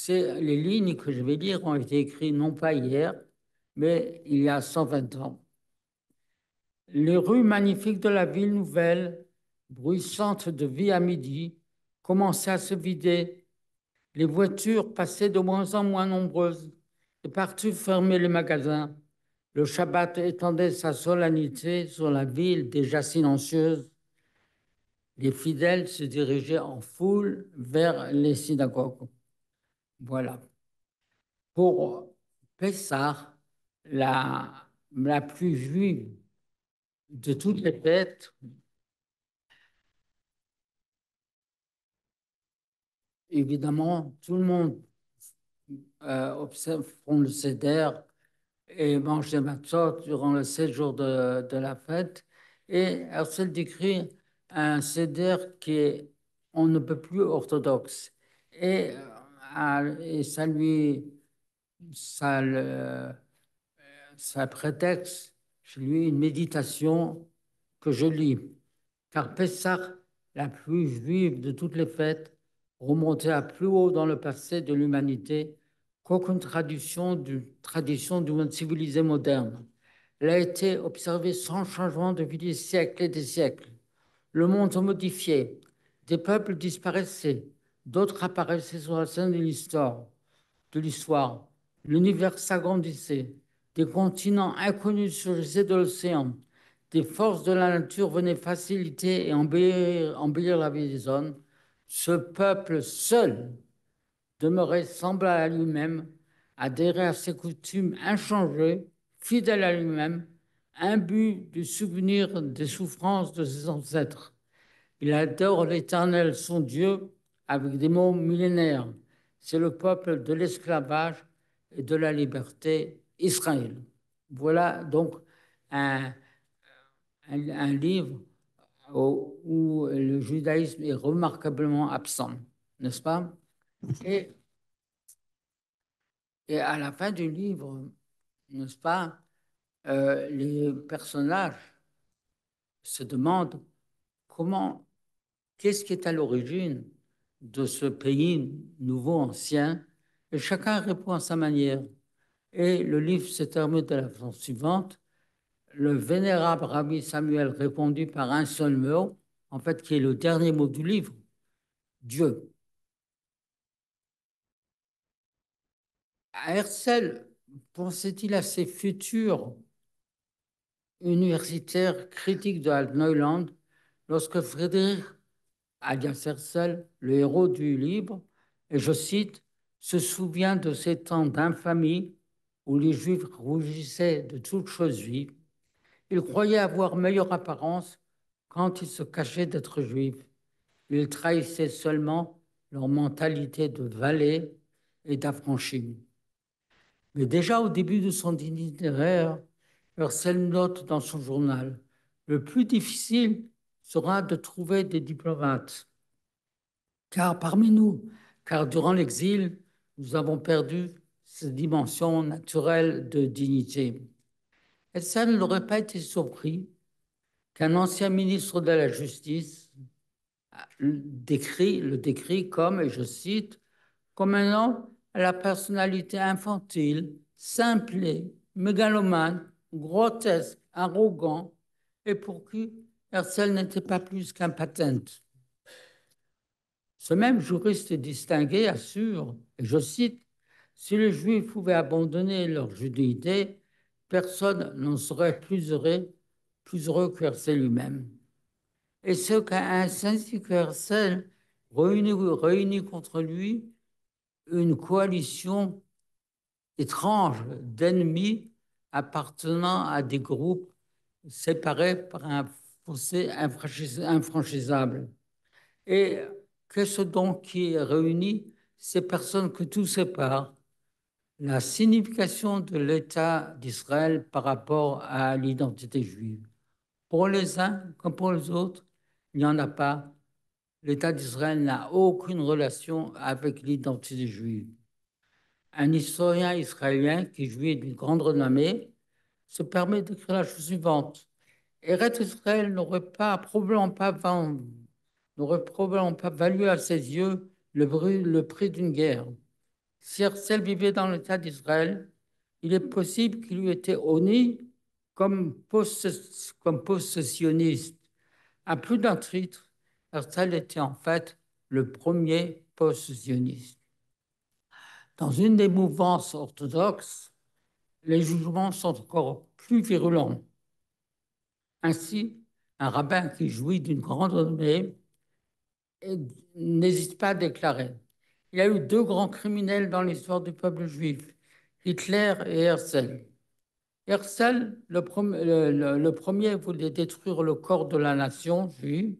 Les lignes que je vais lire ont été écrites non pas hier, mais il y a 120 ans. Les rues magnifiques de la ville nouvelle, bruissantes de vie à midi, commençaient à se vider. Les voitures passaient de moins en moins nombreuses et partout fermaient les magasins. Le Shabbat étendait sa solennité sur la ville déjà silencieuse. Les fidèles se dirigeaient en foule vers les synagogues. Voilà. Pour Pessah, la plus juive de toutes les fêtes, évidemment, tout le monde observe, font le seder et mange des matzot durant les 7 jours de la fête. Et Herzl décrit un seder qui est, on ne peut plus orthodoxe. Et, et ça, ça prétexte chez lui une méditation que je lis. Car Pessah, la plus juive de toutes les fêtes, remontait à plus haut dans le passé de l'humanité qu'aucune tradition du monde civilisé moderne. Elle a été observée sans changement depuis des siècles et des siècles. Le monde se modifiait, des peuples disparaissaient, d'autres apparaissaient sur la scène de l'histoire. L'univers s'agrandissait, des continents inconnus surgissaient de l'océan, des forces de la nature venaient faciliter et embellir la vie des hommes. Ce peuple seul demeurait semblable à lui-même, adhérait à ses coutumes inchangées, fidèle à lui-même, imbu du souvenir des souffrances de ses ancêtres. Il adore l'Éternel, son Dieu, avec des mots millénaires. C'est le peuple de l'esclavage et de la liberté, Israël. Voilà donc un, un livre où le judaïsme est remarquablement absent, n'est-ce pas? Et, et à la fin du livre, n'est-ce pas, les personnages se demandent comment, qu'est-ce qui est à l'origine de ce pays nouveau, ancien, et chacun répond à sa manière. Et le livre se termine de la façon suivante. Le vénérable Rabbi Samuel répondit par un seul mot, en fait, qui est le dernier mot du livre, Dieu. Herzl pensait-il à ses futurs universitaires critiques de Alt-Neuland lorsque Friedrich alias Herzl, le héros du livre, et je cite, se souvient de ces temps d'infamie où les Juifs rougissaient de toutes choses vives. Ils croyaient avoir meilleure apparence quand ils se cachaient d'être juifs. Ils trahissaient seulement leur mentalité de valet et d'affranchis. Mais déjà au début de son itinéraire, Herzl note dans son journal, le plus difficile sera de trouver des diplomates. Car parmi nous, car durant l'exil, nous avons perdu cette dimension naturelle de dignité. Et ça n'aurait pas été surpris qu'un ancien ministre de la Justice le décrit comme, et je cite, comme un homme à la personnalité infantile, simplée, mégalomane, grotesque, arrogant, et pour qui Herzl n'était pas plus qu'un patent. Ce même juriste distingué assure, et je cite, si les Juifs pouvaient abandonner leur judéité, personne n'en serait plus heureux que Herzl lui-même. Et ce qu'un ainsi que Herzl réunit contre lui une coalition étrange d'ennemis appartenant à des groupes séparés par un fossé infranchissable. Et qu'est-ce donc qui réunit ces personnes que tout sépare? La signification de l'État d'Israël par rapport à l'identité juive. Pour les uns comme pour les autres, il n'y en a pas. L'État d'Israël n'a aucune relation avec l'identité juive. Un historien israélien qui jouit d'une grande renommée se permet d'écrire la chose suivante. Eretz Israël n'aurait probablement pas valu à ses yeux le prix d'une guerre. Si Herzl vivait dans l'État d'Israël, il est possible qu'il eût été honni comme post-sioniste. À plus d'un titre, Herzl était en fait le premier post-sioniste. Dans une des mouvances orthodoxes, les jugements sont encore plus virulent. Ainsi, un rabbin qui jouit d'une grande renommée n'hésite pas à déclarer: il y a eu deux grands criminels dans l'histoire du peuple juif, Hitler et Herzl. Herzl, le premier voulait détruire le corps de la nation juive.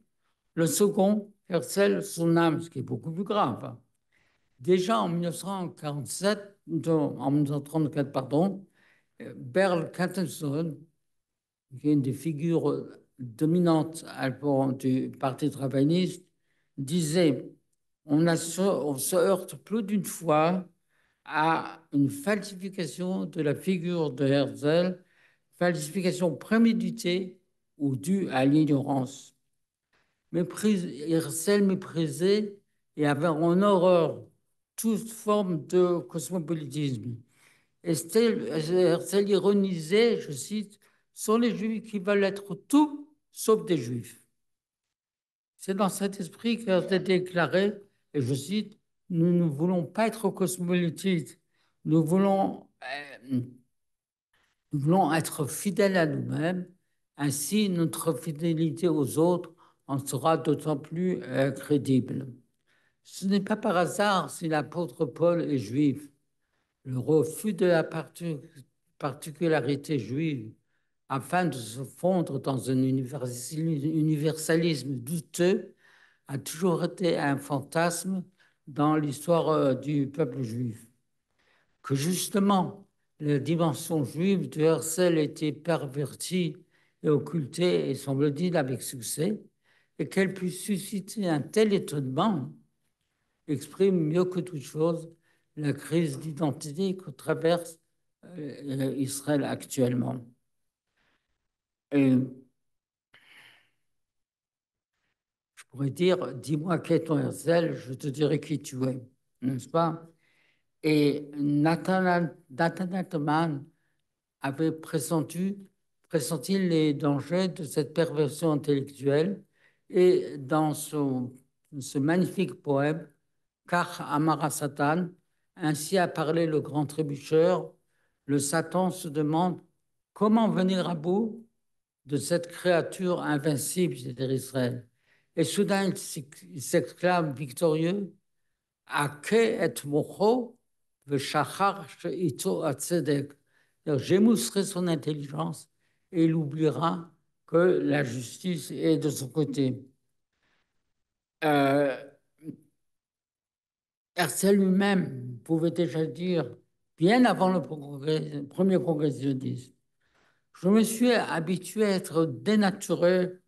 Le second, Herzl, son âme, ce qui est beaucoup plus grave. Déjà en 1947, en 1934, pardon, Berl Kattensohn, qui est une des figures dominantes du Parti travailliste, disait: on se heurte plus d'une fois à une falsification de la figure de Herzl, falsification préméditée ou due à l'ignorance. Herzl méprisait et avait en horreur toute forme de cosmopolitisme. Herzl ironisait, je cite, sur les Juifs qui veulent être tout sauf des Juifs. C'est dans cet esprit qu'a déclaré, et je cite: nous ne voulons pas être cosmopolites, nous voulons être fidèles à nous-mêmes, ainsi notre fidélité aux autres en sera d'autant plus crédible. Ce n'est pas par hasard si l'apôtre Paul est juif. Le refus de la particularité juive afin de se fondre dans un universalisme douteux a toujours été un fantasme dans l'histoire du peuple juif. Que justement, la dimension juive de Herzl était pervertie et occultée, et semble-t-il avec succès, et qu'elle puisse susciter un tel étonnement exprime mieux que toute chose la crise d'identité que traverse Israël actuellement. Et je pourrais dire: dis-moi qui est ton Herzl, je te dirai qui tu es, n'est-ce pas? Et Nathanael Mann avait pressenti les dangers de cette perversion intellectuelle, et dans ce magnifique poème, Car Amara Satan, ainsi a parlé le grand trébucheur, le Satan se demande comment venir à bout de cette créature invincible, c'est-à-dire Israël. Et soudain, il s'exclame victorieux: Ake et mocho, veshachar she'ito atzedek. J'émoustrerai son intelligence et il oubliera que la justice est de son côté. Euh, Herzl lui-même pouvait déjà dire, bien avant le premier congrès sioniste: je me suis habitué à être dénaturé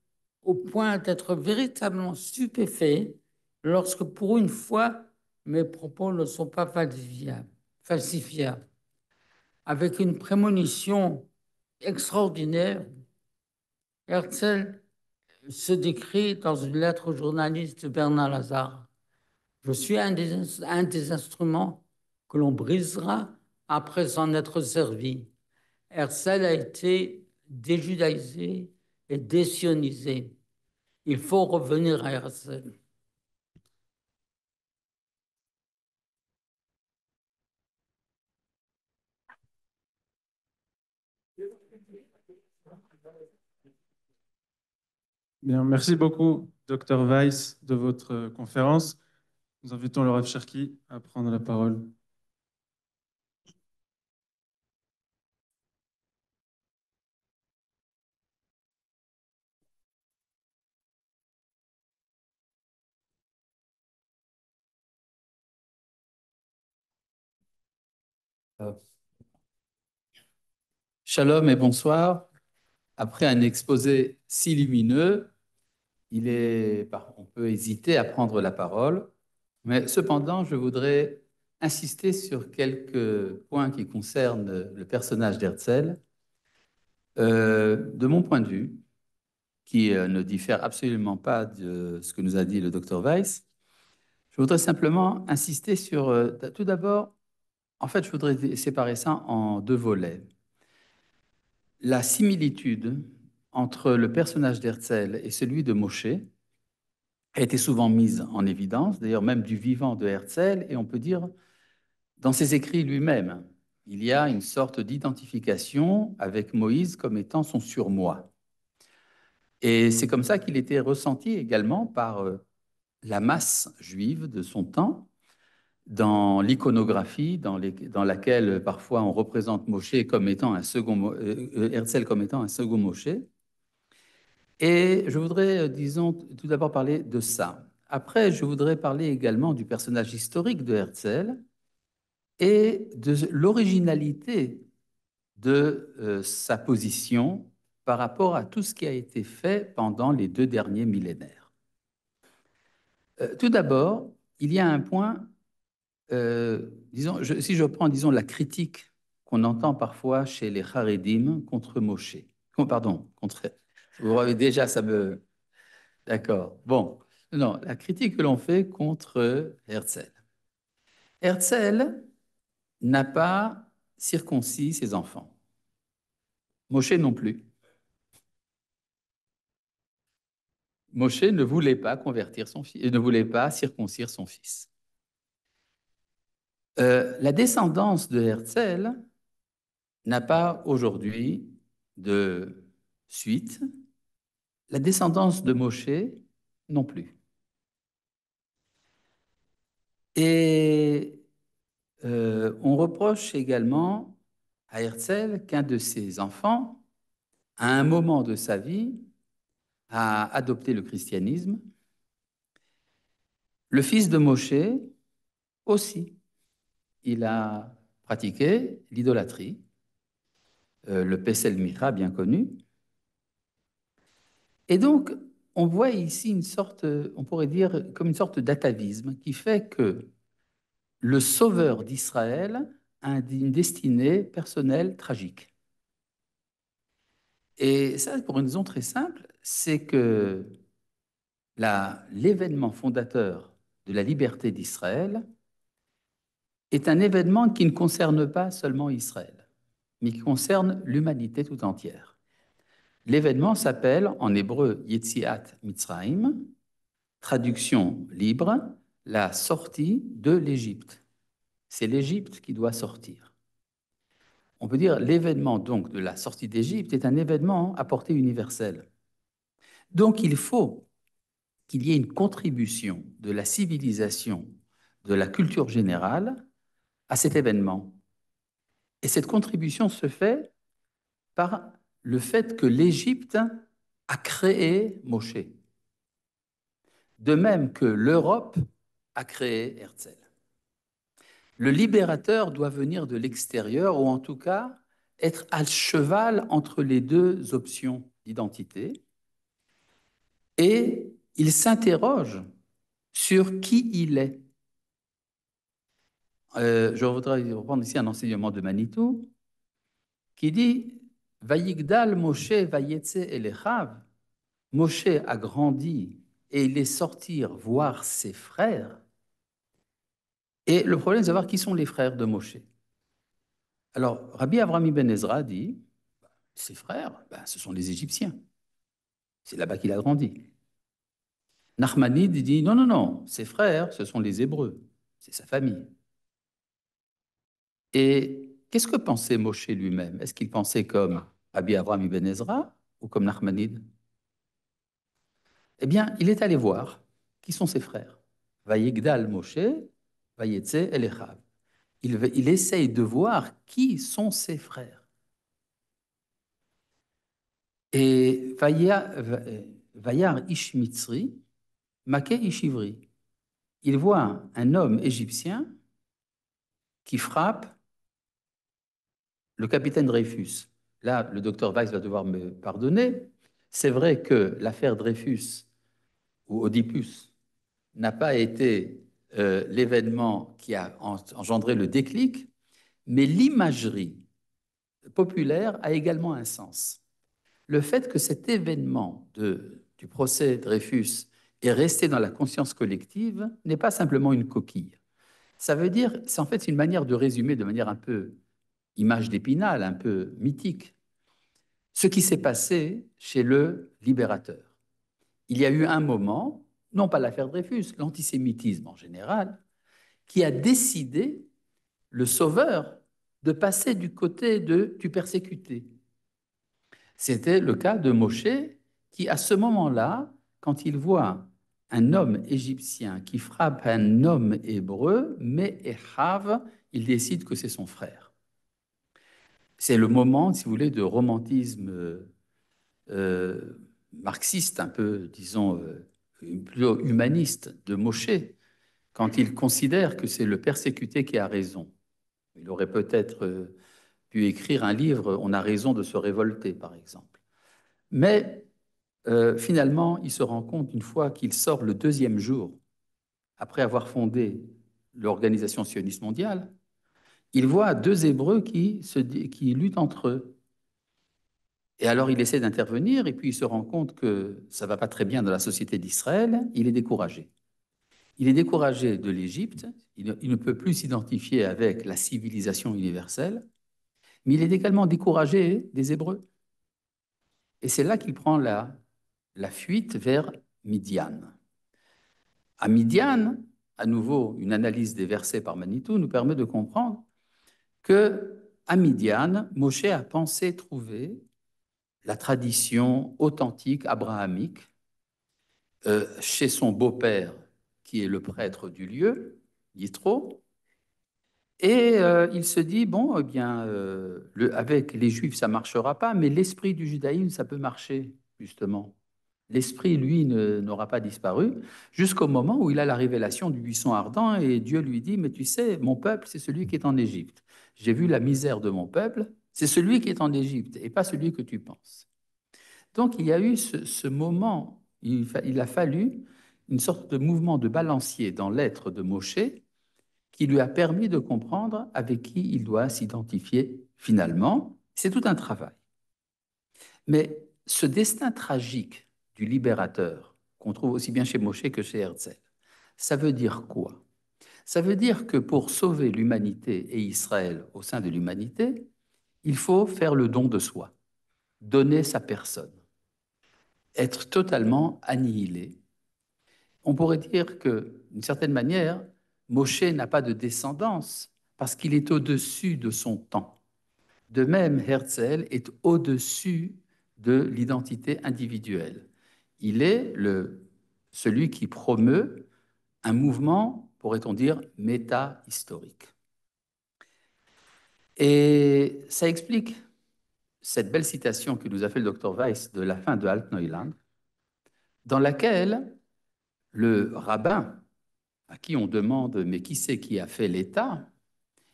au point d'être véritablement stupéfait lorsque, pour une fois, mes propos ne sont pas falsifiables. Avec une prémonition extraordinaire, Herzl se décrit dans une lettre au journaliste Bernard Lazare: je suis un des instruments que l'on brisera après s'en être servi. Herzl a été déjudaïsé et désionisé. Il faut revenir à Herzl. Bien, merci beaucoup, Dr Weiss, de votre conférence. Nous invitons le Rav Cherki à prendre la parole. Shalom et bonsoir. Après un exposé si lumineux, on peut hésiter à prendre la parole, mais cependant, je voudrais insister sur quelques points qui concernent le personnage d'Herzl. De mon point de vue, qui ne diffère absolument pas de ce que nous a dit le docteur Weiss, je voudrais simplement insister sur, tout d'abord, en fait, je voudrais séparer ça en deux volets. La similitude entre le personnage d'Herzl et celui de Moshe a été souvent mise en évidence, d'ailleurs même du vivant de Herzl, et on peut dire dans ses écrits lui-même. il y a une sorte d'identification avec Moïse comme étant son surmoi. Et c'est comme ça qu'il était ressenti également par la masse juive de son temps, dans l'iconographie, dans laquelle parfois on représente Moshe comme étant un second, Herzl comme étant un second Moshe. Et je voudrais, disons, tout d'abord parler de ça. Après, je voudrais parler également du personnage historique de Herzl et de l'originalité de sa position par rapport à tout ce qui a été fait pendant les 2 derniers millénaires. Tout d'abord, il y a un point, disons, si je prends, disons, la critique qu'on entend parfois chez les Haredim contre Moshe. Pardon, contre... Vous voyez déjà, ça me... D'accord. Bon, non, la critique que l'on fait contre Herzl. Herzl n'a pas circoncis ses enfants. Moshe non plus. Moshe ne voulait pas convertir son fils, ne voulait pas circoncire son fils. La descendance de Herzl n'a pas aujourd'hui de suite. La descendance de Moshe non plus. Et on reproche également à Herzl qu'un de ses enfants, à un moment de sa vie, a adopté le christianisme. Le fils de Moshe aussi, il a pratiqué l'idolâtrie, le Pesel Micha bien connu. Et donc, on voit ici une sorte, on pourrait dire, comme une sorte d'atavisme qui fait que le sauveur d'Israël a une destinée personnelle tragique. Et ça, pour une raison très simple, c'est que l'événement fondateur de la liberté d'Israël est un événement qui ne concerne pas seulement Israël, mais qui concerne l'humanité tout entière. L'événement s'appelle en hébreu Yetziat Mitzrayim, traduction libre, la sortie de l'Égypte. C'est l'Égypte qui doit sortir. On peut dire l'événement donc de la sortie d'Égypte est un événement à portée universelle. Donc il faut qu'il y ait une contribution de la civilisation, de la culture générale à cet événement. Et cette contribution se fait par le fait que l'Égypte a créé Moshe, de même que l'Europe a créé Herzl. Le libérateur doit venir de l'extérieur, ou en tout cas être à cheval entre les deux options d'identité, et il s'interroge sur qui il est. Je voudrais reprendre ici un enseignement de Manitou qui dit « Vayigdal Moshe vayetze elechav » Moshe a grandi et il est sorti voir ses frères. Et le problème, c'est de savoir qui sont les frères de Moshe. Alors, Rabbi Avraham ibn Ezra dit, ses frères, ce sont les Égyptiens. C'est là-bas qu'il a grandi. Nachmanide dit, non, non, non, ses frères, ce sont les Hébreux. C'est sa famille. Et qu'est-ce que pensait Moshe lui-même? Est-ce qu'il pensait comme Rabbi Avraham ibn Ezra ou comme Nachmanide? Eh bien, il est allé voir qui sont ses frères. Vayigdal Moshe, vayetze elechav. Il essaye de voir qui sont ses frères. Et Vayar ish mitzri, make ish ivri. Il voit un homme égyptien qui frappe le capitaine Dreyfus. Là, le docteur Weiss va devoir me pardonner. C'est vrai que l'affaire Dreyfus ou Oedipus n'a pas été l'événement qui a engendré le déclic, mais l'imagerie populaire a également un sens. Le fait que cet événement du procès Dreyfus est resté dans la conscience collective n'est pas simplement une coquille. Ça veut dire, c'est en fait une manière de résumer de manière un peu image d'Épinal, un peu mythique, ce qui s'est passé chez le libérateur. Il y a eu un moment, non pas l'affaire Dreyfus, l'antisémitisme en général, qui a décidé le sauveur de passer du côté du persécuté. C'était le cas de Moshe, qui à ce moment-là, quand il voit un homme égyptien qui frappe un homme hébreu, mais Echav, il décide que c'est son frère. C'est le moment, si vous voulez, de romantisme marxiste, un peu, disons, plutôt humaniste de Moshe, quand il considère que c'est le persécuté qui a raison. Il aurait peut-être pu écrire un livre, On a raison de se révolter, par exemple. Mais finalement, il se rend compte, une fois qu'il sort le deuxième jour, après avoir fondé l'Organisation sioniste mondiale, il voit deux Hébreux qui luttent entre eux. Et alors, il essaie d'intervenir, et puis il se rend compte que ça ne va pas très bien dans la société d'Israël. Il est découragé. Il est découragé de l'Égypte. Il ne peut plus s'identifier avec la civilisation universelle. Mais il est également découragé des Hébreux. Et c'est là qu'il prend la fuite vers Midian. À Midian, à nouveau, une analyse des versets par Manitou nous permet de comprendre que à Midian, Moshe a pensé trouver la tradition authentique abrahamique chez son beau-père, qui est le prêtre du lieu, Yitro, et il se dit, bon, eh bien, avec les Juifs, ça ne marchera pas, mais l'esprit du judaïsme, ça peut marcher, justement. L'esprit, lui, n'aura pas disparu, jusqu'au moment où il a la révélation du buisson ardent, et Dieu lui dit, mais tu sais, mon peuple, c'est celui qui est en Égypte. J'ai vu la misère de mon peuple, c'est celui qui est en Égypte, et pas celui que tu penses. Donc, il y a eu ce moment, il a fallu une sorte de mouvement de balancier dans l'être de Moshe qui lui a permis de comprendre avec qui il doit s'identifier finalement. C'est tout un travail. Mais ce destin tragique du libérateur, qu'on trouve aussi bien chez Moshe que chez Herzl, ça veut dire quoi? Ça veut dire que pour sauver l'humanité et Israël au sein de l'humanité, il faut faire le don de soi, donner sa personne, être totalement annihilé. On pourrait dire que, d'une certaine manière, Moshe n'a pas de descendance parce qu'il est au-dessus de son temps. De même, Herzl est au-dessus de l'identité individuelle. Il est celui qui promeut un mouvement, pourrait-on dire, méta-historique. Et ça explique cette belle citation que nous a fait le docteur Weiss de la fin de Altneuland, dans laquelle le rabbin, à qui on demande « mais qui c'est qui a fait l'État ?»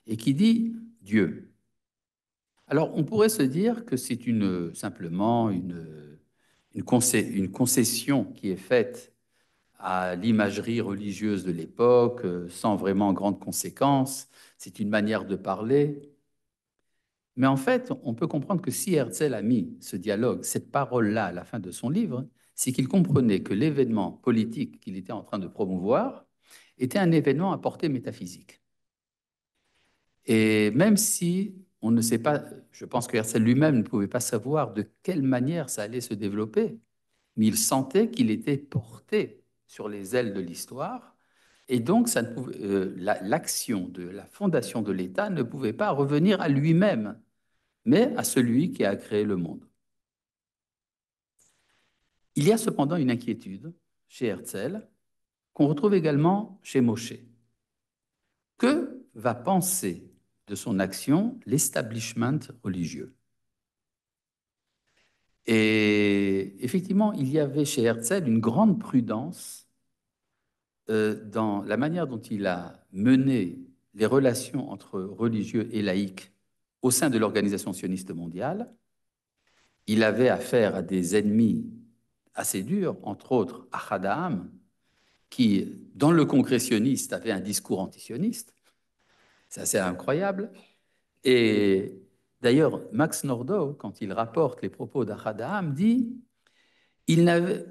et qui dit « Dieu ». Alors, on pourrait se dire que c'est simplement une concession qui est faite à l'imagerie religieuse de l'époque, sans vraiment grande conséquence. C'est une manière de parler. Mais en fait, on peut comprendre que si Herzl a mis ce dialogue, cette parole-là à la fin de son livre, c'est qu'il comprenait que l'événement politique qu'il était en train de promouvoir était un événement à portée métaphysique. Et même si on ne sait pas, je pense que Herzl lui-même ne pouvait pas savoir de quelle manière ça allait se développer, mais il sentait qu'il était porté sur les ailes de l'histoire, et donc l'action de la fondation de l'État ne pouvait pas revenir à lui-même, mais à celui qui a créé le monde. Il y a cependant une inquiétude chez Herzl, qu'on retrouve également chez Moshe. Que va penser de son action l'establishment religieux? Et effectivement, il y avait chez Herzl une grande prudence dans la manière dont il a mené les relations entre religieux et laïcs au sein de l'Organisation sioniste mondiale. Il avait affaire à des ennemis assez durs, entre autres Ahad qui, dans le congrès sioniste, avait un discours antisioniste. C'est assez incroyable. Et d'ailleurs, Max Nordau, quand il rapporte les propos d'Ahad dit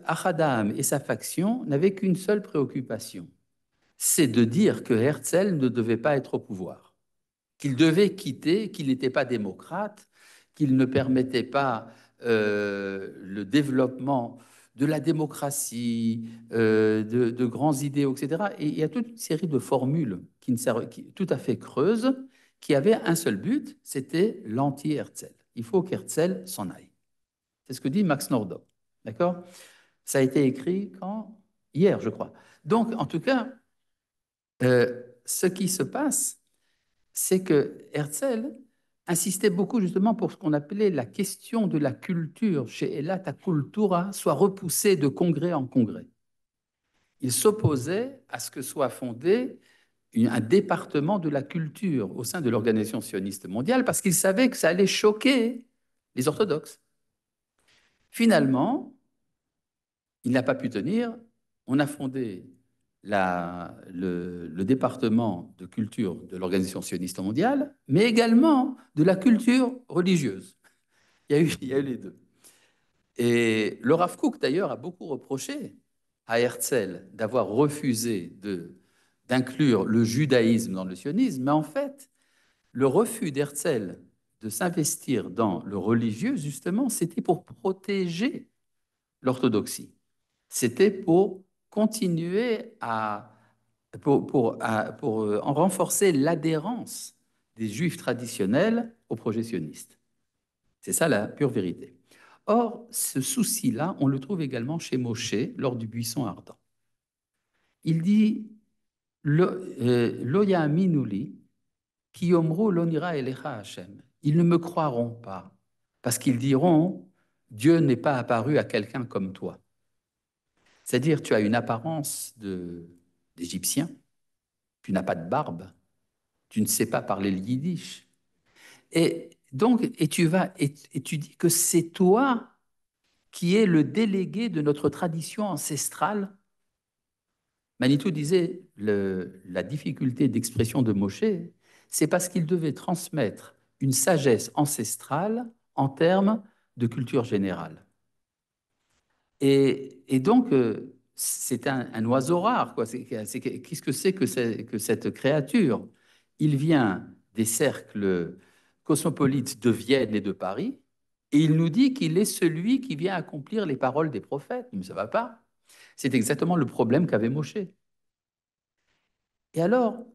Ahad et sa faction n'avaient qu'une seule préoccupation, c'est de dire que Herzl ne devait pas être au pouvoir, qu'il devait quitter, qu'il n'était pas démocrate, qu'il ne permettait pas le développement de la démocratie, de grands idéaux, etc. Et il y a toute une série de formules tout à fait creuses qui avait un seul but, c'était l'anti-Herzl. Il faut qu'Herzl s'en aille. C'est ce que dit Max Nordau. D'accord? Ça a été écrit quand? Hier, je crois. Donc, en tout cas, ce qui se passe, c'est que Herzl insistait beaucoup justement pour ce qu'on appelait la question de la culture chez Elat Kultura soit repoussée de congrès en congrès. Il s'opposait à ce que soit fondé un département de la culture au sein de l'Organisation sioniste mondiale parce qu'il savait que ça allait choquer les orthodoxes. Finalement, il n'a pas pu tenir. On a fondé le département de culture de l'Organisation sioniste mondiale, mais également de la culture religieuse. Il y a eu les deux. Et le Rav Kook, d'ailleurs, a beaucoup reproché à Herzl d'avoir refusé d'inclure le judaïsme dans le sionisme, mais en fait, le refus d'Herzl de s'investir dans le religieux, justement, c'était pour protéger l'orthodoxie. C'était pour continuer pour en renforcer l'adhérence des juifs traditionnels au projet sioniste. C'est ça la pure vérité. Or, ce souci-là, on le trouve également chez Moshe lors du buisson ardent. Il dit Lo ya'minuli ki yomru lo nira elecha Hashem. Ils ne me croiront pas parce qu'ils diront Dieu n'est pas apparu à quelqu'un comme toi. C'est-à-dire, tu as une apparence d'Égyptien, tu n'as pas de barbe, tu ne sais pas parler le yiddish. Et donc, et tu dis que c'est toi qui es le délégué de notre tradition ancestrale. Manitou disait la difficulté d'expression de Moshe, c'est parce qu'il devait transmettre une sagesse ancestrale en termes de culture générale. Et donc, c'est un oiseau rare, quoi. Qu'est-ce que c'est que cette créature? Il vient des cercles cosmopolites de Vienne et de Paris, et il nous dit qu'il est celui qui vient accomplir les paroles des prophètes. Mais ça ne va pas. C'est exactement le problème qu'avait Moshe. Et alors,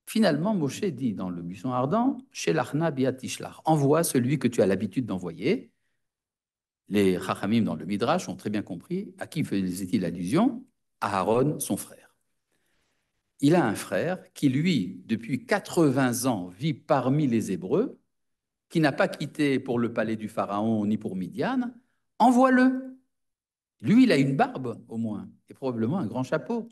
finalement, Moshe dit dans le buisson ardent, Shelachna biatishlach, envoie celui que tu as l'habitude d'envoyer. Les Chachamim dans le Midrash ont très bien compris à qui faisait-il allusion? À Aaron, son frère. Il a un frère qui, lui, depuis 80 ans, vit parmi les Hébreux, qui n'a pas quitté pour le palais du Pharaon ni pour Midian. Envoie-le. Lui, il a une barbe, au moins, et probablement un grand chapeau.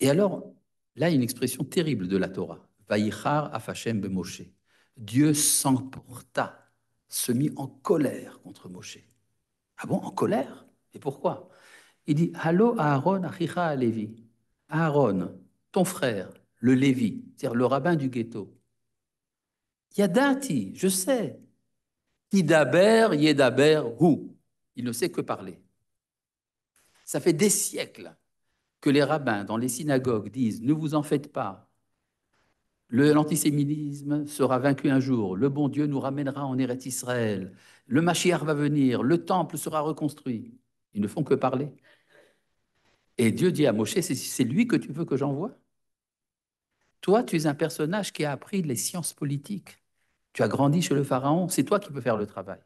Et alors, là, il y a une expression terrible de la Torah. Vayichar afashem b'Moshe. Dieu s'emporta, se mit en colère contre Moshe. Ah bon, en colère? Et pourquoi? Il dit, Hallo Aaron achicha Lévi. Aaron, ton frère, le Lévi, c'est-à-dire le rabbin du ghetto. Yadati, je sais. Idaber, yedaber, hu. Il ne sait que parler. Ça fait des siècles que les rabbins dans les synagogues disent, ne vous en faites pas. L'antisémitisme sera vaincu un jour. Le bon Dieu nous ramènera en Eretz Israël. Le Mashiach va venir. Le temple sera reconstruit. Ils ne font que parler. Et Dieu dit à Moshe, c'est lui que tu veux que j'envoie? Toi, tu es un personnage qui a appris les sciences politiques. Tu as grandi chez le Pharaon. C'est toi qui peux faire le travail.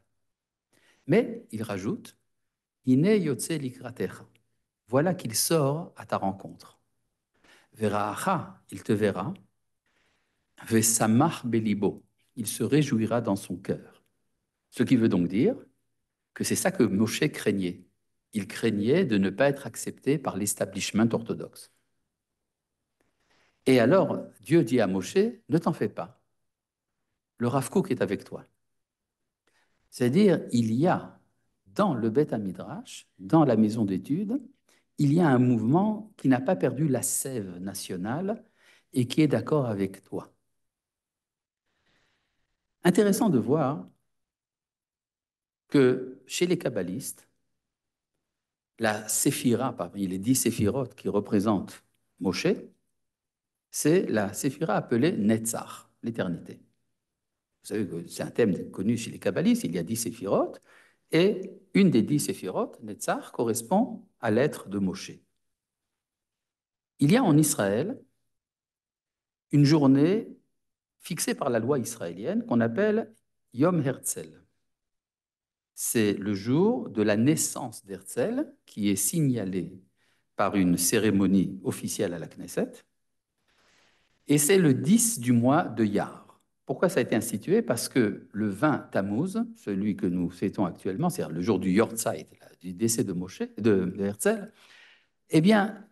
Mais, il rajoute, Ine yotze likratecha. Voilà qu'il sort à ta rencontre. Veraacha, il te verra. Vesamach belibo. Il se réjouira dans son cœur. Ce qui veut donc dire que c'est ça que Moshe craignait. Il craignait de ne pas être accepté par l'establishment orthodoxe. Et alors, Dieu dit à Moshe, ne t'en fais pas. Le Rav Kook est avec toi. C'est-à-dire, il y a dans le Beth Midrash, dans la maison d'études, il y a un mouvement qui n'a pas perdu la sève nationale et qui est d'accord avec toi. Intéressant de voir que chez les kabbalistes, la séphira, parmi les 10 séphirotes qui représentent Moshe, c'est la séphira appelée Netzach, l'éternité. Vous savez que c'est un thème connu chez les kabbalistes, il y a 10 séphirotes, et une des 10 séphirotes, Netzach, correspond à l'être de Moshe. Il y a en Israël une journée fixé par la loi israélienne qu'on appelle Yom Herzl. C'est le jour de la naissance d'Herzl qui est signalé par une cérémonie officielle à la Knesset. Et c'est le 10 du mois de Iyar. Pourquoi ça a été institué? Parce que le 20 Tammuz, celui que nous fêtons actuellement, c'est-à-dire le jour du Yortzeit, du décès de Herzl, eh bien,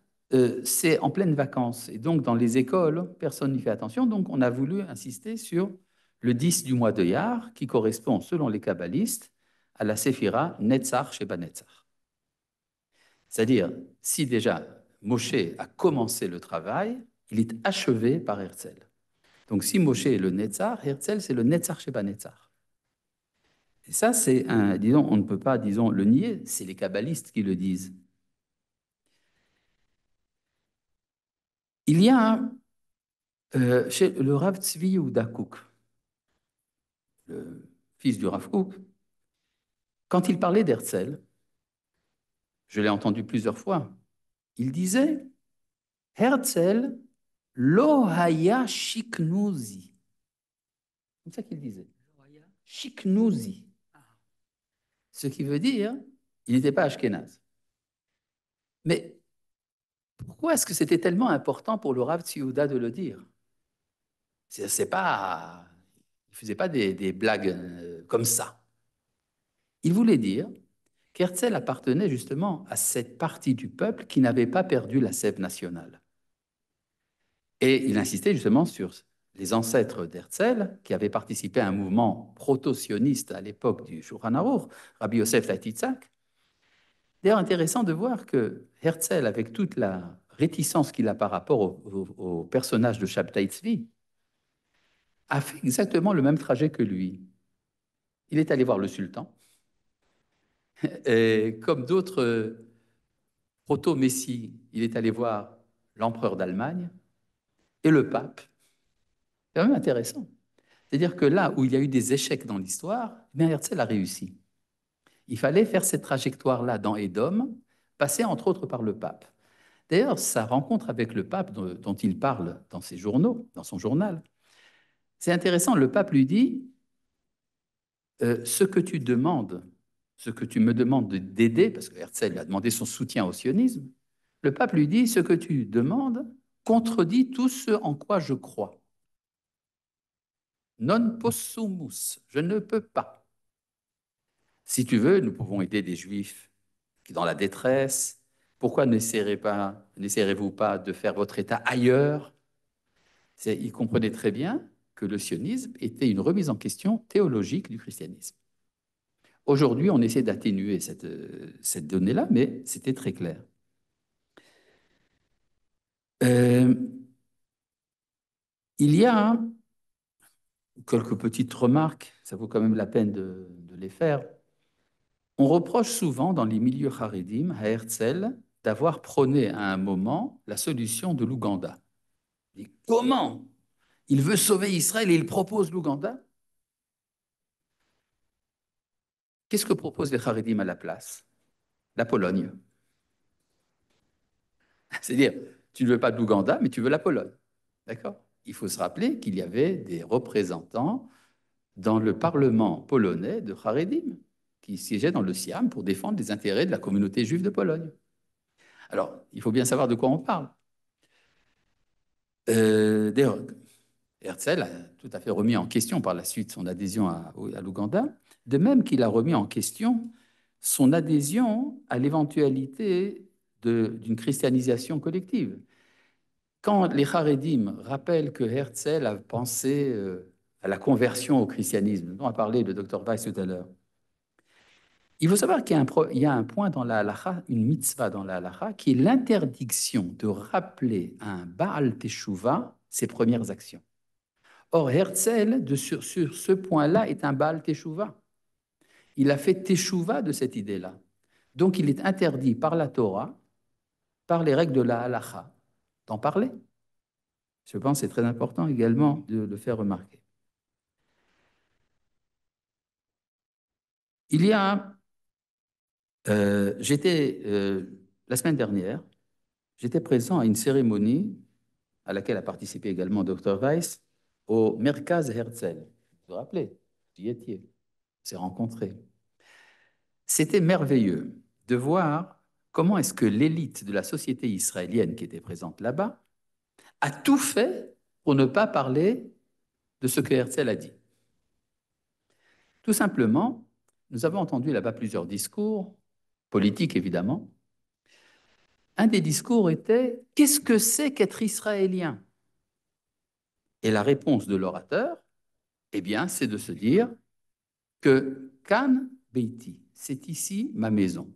c'est en pleine vacances. Et donc, dans les écoles, personne n'y fait attention. Donc, on a voulu insister sur le 10 du mois de Iyar, qui correspond, selon les kabbalistes, à la séphira Netzach Sheba Netzach. C'est-à-dire, si déjà Moshe a commencé le travail, il est achevé par Herzl. Donc, si Moshe est le Netzach, Herzl, c'est le Netzach Sheba Netzach. Et ça, c'est disons, on ne peut pas, disons, le nier, c'est les kabbalistes qui le disent. Il y a chez le Rav Tzvi Yehuda Kook, le fils du Rav Kook, quand il parlait d'Herzl, je l'ai entendu plusieurs fois, il disait Herzl lo haya shiknuzi. C'est ça qu'il disait. Shiknuzi. Ce qui veut dire, il n'était pas ashkénaze. Mais pourquoi est-ce que c'était tellement important pour le Rav Tzvi Yehuda de le dire? C'est pas, il ne faisait pas des blagues comme ça. Il voulait dire qu'Herzl appartenait justement à cette partie du peuple qui n'avait pas perdu la sève nationale. Et il insistait justement sur les ancêtres d'Herzl, qui avaient participé à un mouvement proto-sioniste à l'époque du Shulchan Aruch, Rabbi Yosef Latitzak. D'ailleurs, intéressant de voir que Herzl, avec toute la réticence qu'il a par rapport au personnage de Shabtai Tzvi, a fait exactement le même trajet que lui. Il est allé voir le sultan, et comme d'autres proto-messies, il est allé voir l'empereur d'Allemagne et le pape. C'est quand même intéressant. C'est-à-dire que là où il y a eu des échecs dans l'histoire, Herzl a réussi. Il fallait faire cette trajectoire-là dans Édom, passer entre autres par le pape. D'ailleurs, sa rencontre avec le pape dont il parle dans ses journaux, dans son journal, c'est intéressant. Le pape lui dit ce que tu demandes, ce que tu me demandes d'aider, parce que Herzl a demandé son soutien au sionisme, le pape lui dit ce que tu demandes contredit tout ce en quoi je crois. Non possumus, je ne peux pas. Si tu veux, nous pouvons aider des juifs qui sont dans la détresse. Pourquoi n'essayerez-vous pas de faire votre état ailleurs? Il comprenait très bien que le sionisme était une remise en question théologique du christianisme. Aujourd'hui, on essaie d'atténuer cette donnée-là, mais c'était très clair. Il y a quelques petites remarques, ça vaut quand même la peine de les faire. On reproche souvent dans les milieux haredim à Herzl d'avoir prôné à un moment la solution de l'Ouganda. Comment? Il veut sauver Israël et il propose l'Ouganda? Qu'est-ce que proposent les haredim à la place? La Pologne. C'est-à-dire, tu ne veux pas de l'Ouganda, mais tu veux la Pologne. D'accord? Il faut se rappeler qu'il y avait des représentants dans le Parlement polonais de Haredim qui siégeaient dans le Siam pour défendre les intérêts de la communauté juive de Pologne. Alors, il faut bien savoir de quoi on parle. D'ailleurs, Herzl a tout à fait remis en question par la suite son adhésion à l'Ouganda, de même qu'il a remis en question son adhésion à l'éventualité d'une christianisation collective. Quand les Haredim rappellent que Herzl a pensé à la conversion au christianisme, dont a parlé le docteur Weiss tout à l'heure, il faut savoir qu'il y a un point dans la halacha, une mitzvah dans la halacha, qui est l'interdiction de rappeler à un Baal Teshuvah ses premières actions. Or, Herzl, sur ce point-là, est un Baal Teshuvah. Il a fait Teshuvah de cette idée-là. Donc, il est interdit par la Torah, par les règles de la halacha, d'en parler. Je pense que c'est très important également de le faire remarquer. Il y a, la semaine dernière, j'étais présent à une cérémonie à laquelle a participé également Dr Weiss, au Merkaz Herzl. Vous vous rappelez, j'y étiez, on s'est rencontrés. C'était merveilleux de voir comment est-ce que l'élite de la société israélienne qui était présente là-bas a tout fait pour ne pas parler de ce que Herzl a dit. Tout simplement, nous avons entendu là-bas plusieurs discours, politiques évidemment. Un des discours était « Qu'est-ce que c'est qu'être israélien ?» Et la réponse de l'orateur, eh bien, c'est de se dire que « Kan Beiti », c'est ici ma maison.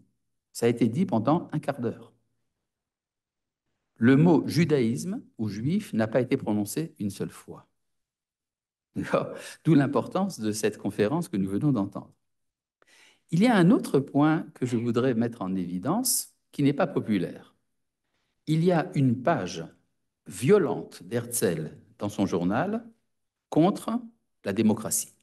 Ça a été dit pendant un quart d'heure. Le mot judaïsme ou juif n'a pas été prononcé une seule fois. D'où l'importance de cette conférence que nous venons d'entendre. Il y a un autre point que je voudrais mettre en évidence qui n'est pas populaire. Il y a une page violente d'Herzl dans son journal contre la démocratie.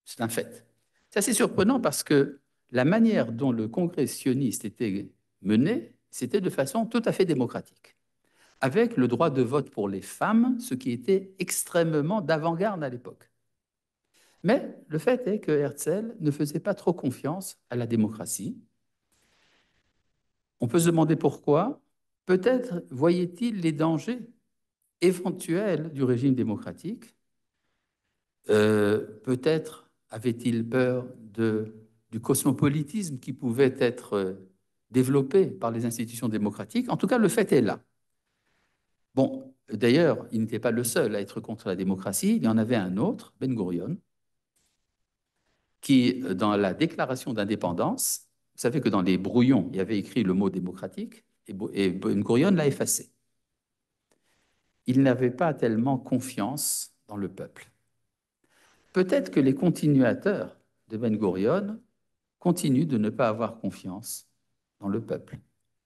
C'est un fait. C'est assez surprenant parce que la manière dont le congrès sioniste était mené, c'était de façon tout à fait démocratique, avec le droit de vote pour les femmes, ce qui était extrêmement d'avant-garde à l'époque. Mais le fait est que Herzl ne faisait pas trop confiance à la démocratie. On peut se demander pourquoi. Peut-être voyait-il les dangers éventuels du régime démocratique. Peut-être avait-il peur du cosmopolitisme qui pouvait être développé par les institutions démocratiques. En tout cas, le fait est là. Bon, d'ailleurs, il n'était pas le seul à être contre la démocratie. Il y en avait un autre, Ben Gurion, qui, dans la déclaration d'indépendance, vous savez que dans les brouillons, il y avait écrit le mot démocratique, et Ben Gurion l'a effacé. Il n'avait pas tellement confiance dans le peuple. Peut-être que les continuateurs de Ben Gurion continuent de ne pas avoir confiance dans le peuple.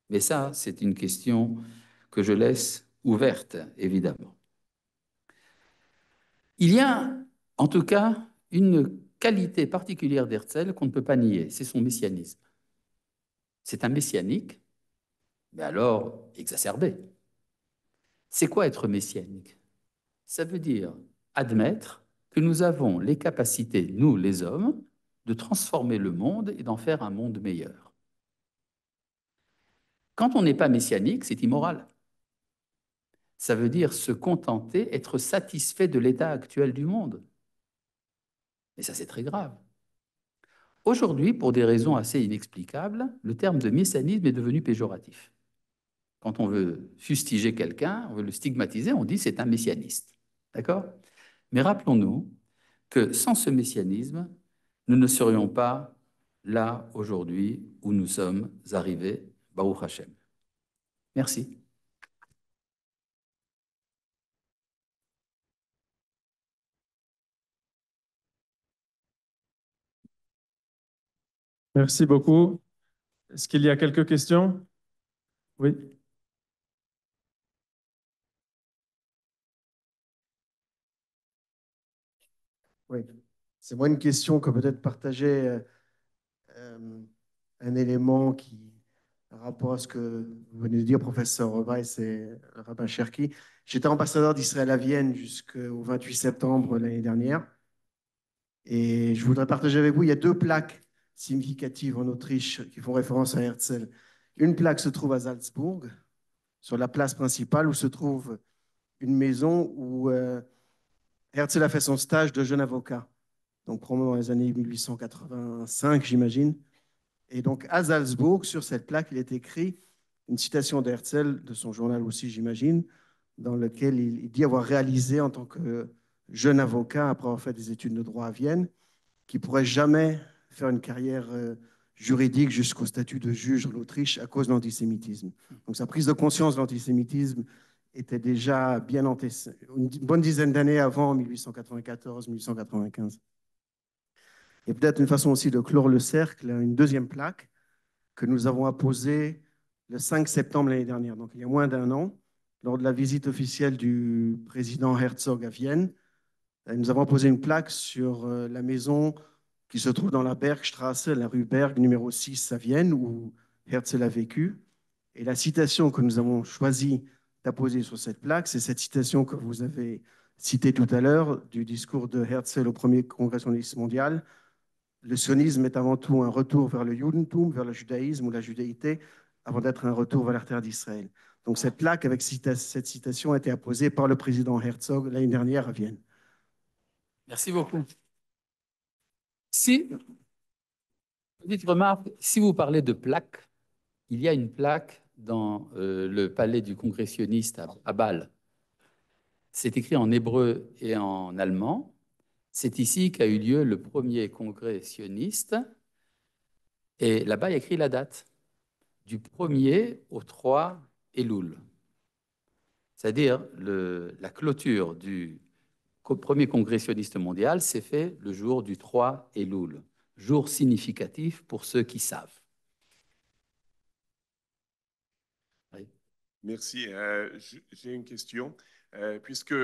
Mais ça, c'est une question que je laisse ouverte, évidemment. Il y a, en tout cas, une qualité particulière d'Herzl qu'on ne peut pas nier, c'est son messianisme. C'est un messianique, mais alors exacerbé. C'est quoi être messianique? Ça veut dire admettre que nous avons les capacités, nous les hommes, de transformer le monde et d'en faire un monde meilleur. Quand on n'est pas messianique, c'est immoral. Ça veut dire se contenter, être satisfait de l'état actuel du monde. Et ça, c'est très grave. Aujourd'hui, pour des raisons assez inexplicables, le terme de messianisme est devenu péjoratif. Quand on veut fustiger quelqu'un, on veut le stigmatiser, on dit c'est un messianiste. D'accord? Mais rappelons-nous que sans ce messianisme, nous ne serions pas là aujourd'hui où nous sommes arrivés, Baruch Hashem. Merci. Merci beaucoup. Est-ce qu'il y a quelques questions? Oui. Oui, c'est moi une question que peut-être partager euh, un élément qui, par rapport à ce que vous venez de dire, professeur Weiss et rabbin Cherki. J'étais ambassadeur d'Israël à Vienne jusqu'au 28 septembre l'année dernière. Et je voudrais partager avec vous, il y a deux plaques significatives en Autriche qui font référence à Herzl. Une plaque se trouve à Salzbourg, sur la place principale, où se trouve une maison où Herzl a fait son stage de jeune avocat, donc probablement dans les années 1885, j'imagine. Et donc, à Salzbourg, sur cette plaque, il est écrit une citation d'Herzl, de son journal aussi, j'imagine, dans lequel il dit avoir réalisé en tant que jeune avocat, après avoir fait des études de droit à Vienne, qu'il ne pourrait jamais faire une carrière juridique jusqu'au statut de juge en Autriche à cause de l'antisémitisme. Donc, sa prise de conscience de l'antisémitisme était déjà bien antécédente, une bonne dizaine d'années avant 1894-1895. Et peut-être une façon aussi de clore le cercle, une deuxième plaque que nous avons apposée le 5 septembre l'année dernière, donc il y a moins d'un an, lors de la visite officielle du président Herzog à Vienne. Nous avons posé une plaque sur la maison qui se trouve dans la Bergstraße, la rue Berg, numéro 6 à Vienne, où Herzl a vécu. Et la citation que nous avons choisi apposé sur cette plaque. C'est cette citation que vous avez citée tout à l'heure du discours de Herzl au premier congrès sioniste mondial. Le sionisme est avant tout un retour vers le Judentum, vers le judaïsme ou la judéité, avant d'être un retour vers la terre d'Israël. Donc cette plaque avec cette citation a été apposée par le président Herzog l'année dernière à Vienne. Merci beaucoup. Si, petite remarque, si vous parlez de plaque, il y a une plaque dans le palais du congressionniste à Bâle. C'est écrit en hébreu et en allemand. C'est ici qu'a eu lieu le premier congrès sioniste. Et là-bas, il y a écrit la date, du 1er au 3 Elul. C'est-à-dire la clôture du premier congrès sioniste mondial s'est fait le jour du 3 Elul, jour significatif pour ceux qui savent. Oui. Merci. J'ai une question. Puisque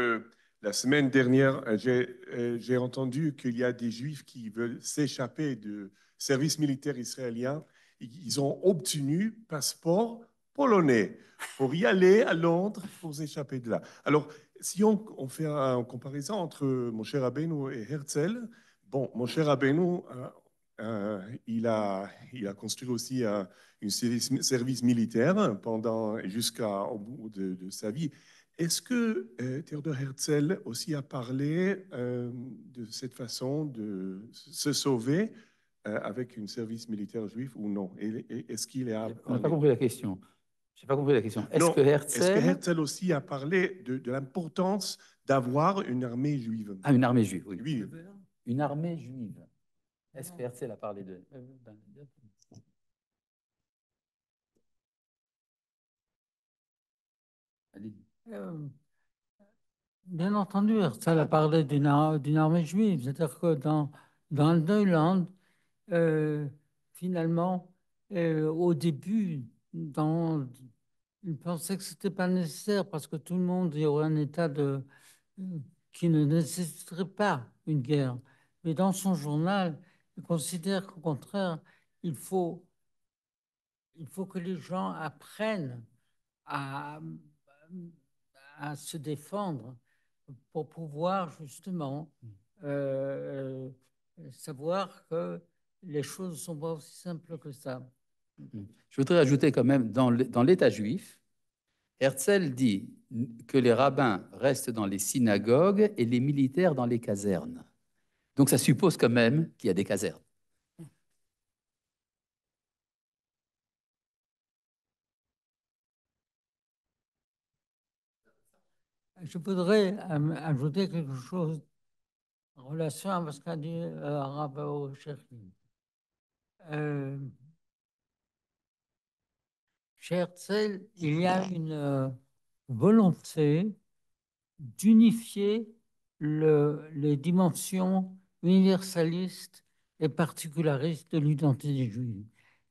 la semaine dernière, j'ai entendu qu'il y a des Juifs qui veulent s'échapper du service militaire israélien. Ils ont obtenu passeport polonais pour y aller à Londres pour s'échapper de là. Alors, si on fait une comparaison entre Moshe Rabbeinu et Herzl, bon, Moshe Rabbeinu, il a construit aussi un service militaire jusqu'au bout de sa vie. Est-ce que Theodor Herzl aussi a parlé de cette façon de se sauver avec un service militaire juif ou non? Est-ce qu'il a On n'a pas compris la question. Je n'ai pas compris la question. Est-ce que Herzl aussi a parlé de l'importance d'avoir une armée juive? Ah, une armée juive, oui. Oui. Une armée juive. Est-ce que Herzl a parlé de... Bien entendu, Herzl a parlé d'une armée juive. C'est-à-dire que dans le Neuland, finalement, au début, il pensait que ce n'était pas nécessaire parce que tout le monde y aurait un état qui ne nécessiterait pas une guerre. Mais dans son journal, il considère qu'au contraire, il faut que les gens apprennent à se défendre pour pouvoir justement savoir que les choses ne sont pas aussi simples que ça. Je voudrais ajouter quand même, dans l'État juif, Herzl dit que les rabbins restent dans les synagogues et les militaires dans les casernes. Donc ça suppose quand même qu'il y a des casernes. Je voudrais ajouter quelque chose en relation avec ce qu'a dit Rav Cherki. Chez Herzl, il y a une volonté d'unifier les dimensions universalistes et particularistes de l'identité juive.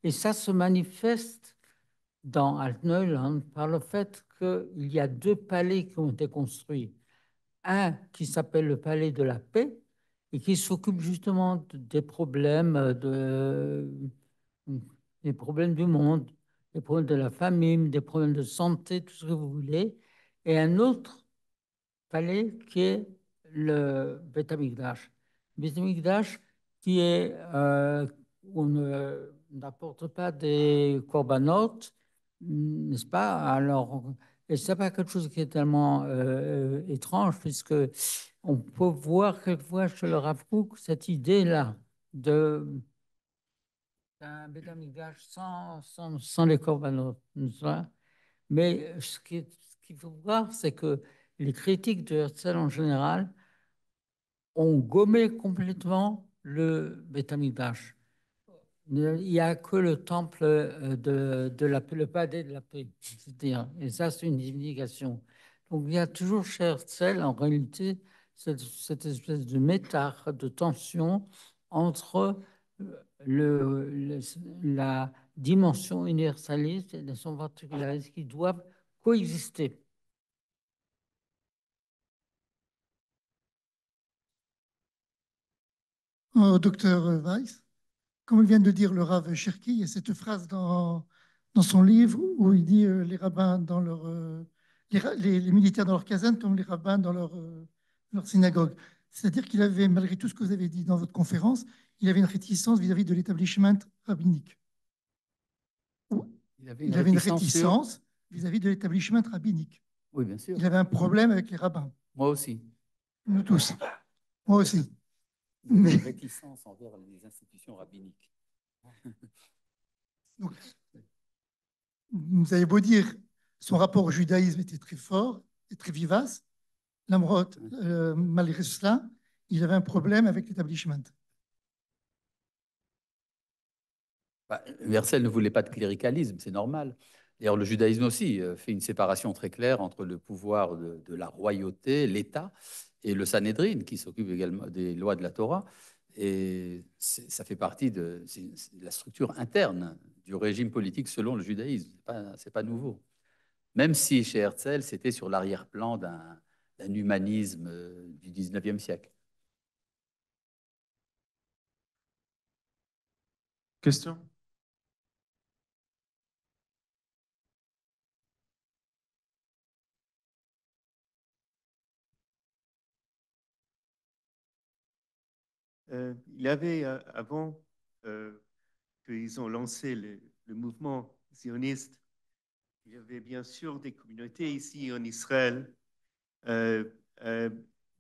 Et ça se manifeste dans Altneuland par le fait qu'il y a deux palais qui ont été construits. Un qui s'appelle le palais de la paix et qui s'occupe justement des problèmes du monde, des problèmes de la famine, des problèmes de santé, tout ce que vous voulez. Et un autre palais qui est le Beth Amikdash. Beth Amikdash qui est où on n'apporte pas des corbanotes, n'est-ce pas? Alors, et c'est pas quelque chose qui est tellement étrange, puisque on peut voir quelquefois chez le Rav Kook cette idée-là d'un Beth Amikdash sans les corbanotes, n'est-ce pas? Mais ce qu'il faut voir, c'est que les critiques de Herzl en général ont gommé complètement le Beth Amikdash. Il n'y a que le temple le palais de la paix, c'est-à-dire, et ça c'est une indication. Donc il y a toujours chez Herzl en réalité cette espèce de métard, de tension entre la dimension universaliste et son particulariste qui doivent coexister. Docteur Weiss, comme vient de dire le Rav Cherki, il y a cette phrase dans son livre où il dit les rabbins, dans leur les militaires dans leur caserne comme les rabbins dans leur synagogue. C'est-à-dire qu'il avait, malgré tout ce que vous avez dit dans votre conférence, il avait une réticence vis-à-vis de l'établissement rabbinique. Il avait Il avait une réticence sur... réticence vis-à-vis de l'établissement rabbinique. Oui, bien sûr. Il avait un problème avec les rabbins. Moi aussi. Nous tous. Moi aussi. Une Mais, réticence envers les institutions rabbiniques. donc, vous avez beau dire, son rapport au judaïsme était très fort et très vivace. Lamrot, malgré cela, il avait un problème avec l'établissement. Bah, Herzl ne voulait pas de cléricalisme, c'est normal. D'ailleurs, le judaïsme aussi fait une séparation très claire entre le pouvoir de la royauté, l'État, et le Sanhédrin, qui s'occupe également des lois de la Torah. Et ça fait partie de la structure interne du régime politique selon le judaïsme. C'est pas nouveau. Même si chez Herzl, c'était sur l'arrière-plan d'un humanisme du 19e siècle. Question? Il y avait avant qu'ils ont lancé le mouvement zioniste, il y avait bien sûr des communautés ici en Israël, euh, euh,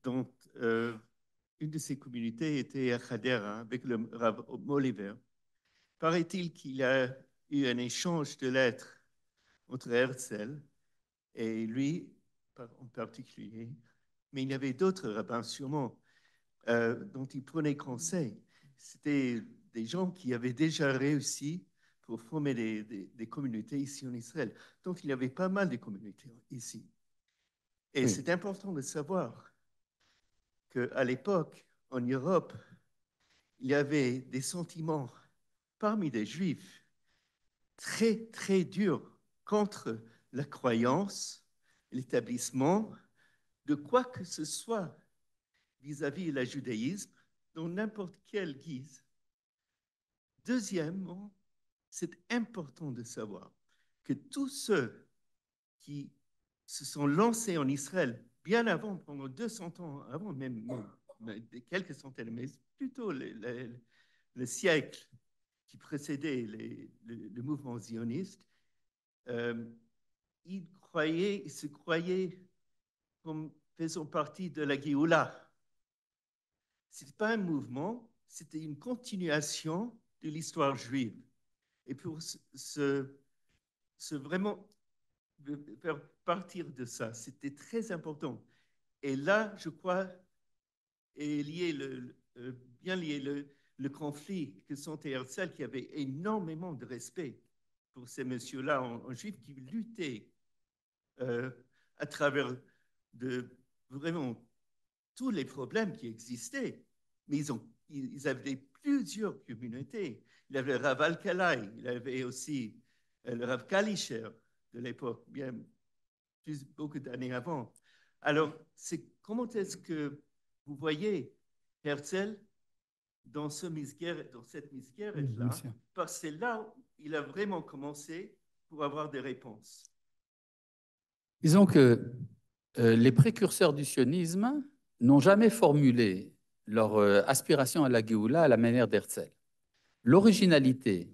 dont une de ces communautés était à Hadera avec le Rav Moliver. Paraît-il qu'il y a eu un échange de lettres entre Herzl et lui en particulier, mais il y avait d'autres rabbins sûrement dont il prenait conseil. C'était des gens qui avaient déjà réussi pour former des communautés ici en Israël. Donc, il y avait pas mal de communautés ici. Et Oui. c'est important de savoir qu'à l'époque, en Europe, il y avait des sentiments parmi les Juifs très, très durs contre la croyance, l'établissement de quoi que ce soit vis-à-vis du judaïsme, dans n'importe quelle guise. Deuxièmement, c'est important de savoir que tous ceux qui se sont lancés en Israël bien avant, pendant 200 ans avant, même quelques centaines, mais plutôt le siècle qui précédait le mouvement zioniste, ils se croyaient comme faisant partie de la Géoula. Ce n'était pas un mouvement, c'était une continuation de l'histoire juive. Et pour vraiment faire partir de ça, c'était très important. Et là, je crois, est lié bien lié le conflit que sentait Herzl, qui avait énormément de respect pour ces messieurs-là en juif qui luttaient à travers vraiment tous les problèmes qui existaient. Mais ils avaient plusieurs communautés. Il y avait le Rav Alkalai, il y avait aussi le Rav Kalischer de l'époque, bien beaucoup d'années avant. Alors, comment est-ce que vous voyez Herzl dans cette misguerre-là? Parce que c'est là où il a vraiment commencé pour avoir des réponses. Disons que les précurseurs du sionisme n'ont jamais formulé leur aspiration à la Géoula à la manière d'Herzl. L'originalité,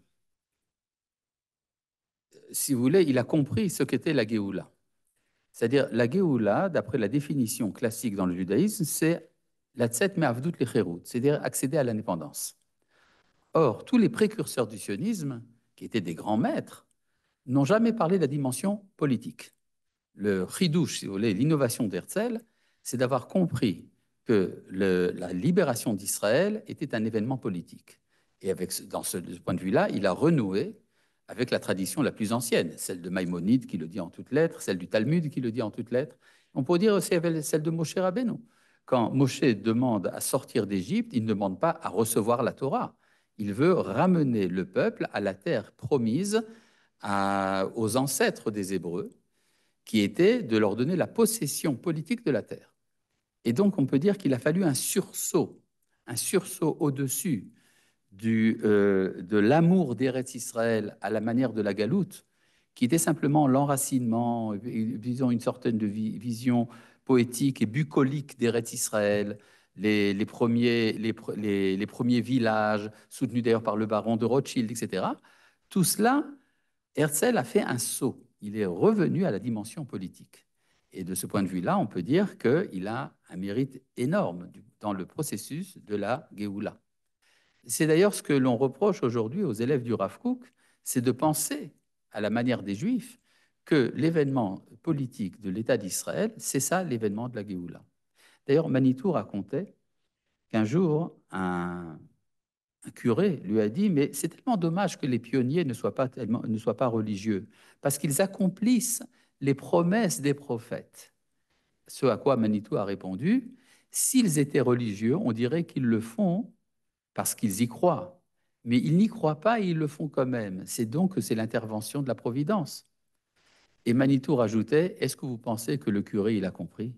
si vous voulez, il a compris ce qu'était la Géoula. C'est-à-dire, la Géoula, d'après la définition classique dans le judaïsme, c'est la tzet me'avdut lecherut, c'est-à-dire accéder à l'indépendance. Or, tous les précurseurs du sionisme, qui étaient des grands maîtres, n'ont jamais parlé de la dimension politique. Le chidouche, si vous voulez, l'innovation d'Herzl, c'est d'avoir compris que la libération d'Israël était un événement politique. Et dans ce point de vue-là, il a renoué avec la tradition la plus ancienne, celle de Maïmonide qui le dit en toutes lettres, celle du Talmud qui le dit en toutes lettres. On peut dire aussi celle de Moshe Rabbeinu. Quand Moshe demande à sortir d'Égypte, il ne demande pas à recevoir la Torah. Il veut ramener le peuple à la terre promise aux ancêtres des Hébreux, qui était de leur donner la possession politique de la terre. Et donc, on peut dire qu'il a fallu un sursaut au-dessus de l'amour d'Eretz Israël à la manière de la galoute, qui était simplement l'enracinement, disons une certaine de vision poétique et bucolique d'Eretz Israël, les premiers villages, soutenus d'ailleurs par le baron de Rothschild, etc. Tout cela, Herzl a fait un saut. Il est revenu à la dimension politique. Et de ce point de vue-là, on peut dire qu'il a un mérite énorme dans le processus de la Géoula. C'est d'ailleurs ce que l'on reproche aujourd'hui aux élèves du Rav Kook, c'est de penser, à la manière des Juifs, que l'événement politique de l'État d'Israël, c'est ça l'événement de la Géoula. D'ailleurs, Manitou racontait qu'un jour, un curé lui a dit « Mais c'est tellement dommage que les pionniers ne soient pas religieux, parce qu'ils accomplissent les promesses des prophètes. » Ce à quoi Manitou a répondu « S'ils étaient religieux, on dirait qu'ils le font parce qu'ils y croient. Mais ils n'y croient pas et ils le font quand même. C'est donc que c'est l'intervention de la Providence. » Et Manitou rajoutait, est-ce que vous pensez que le curé, il a compris?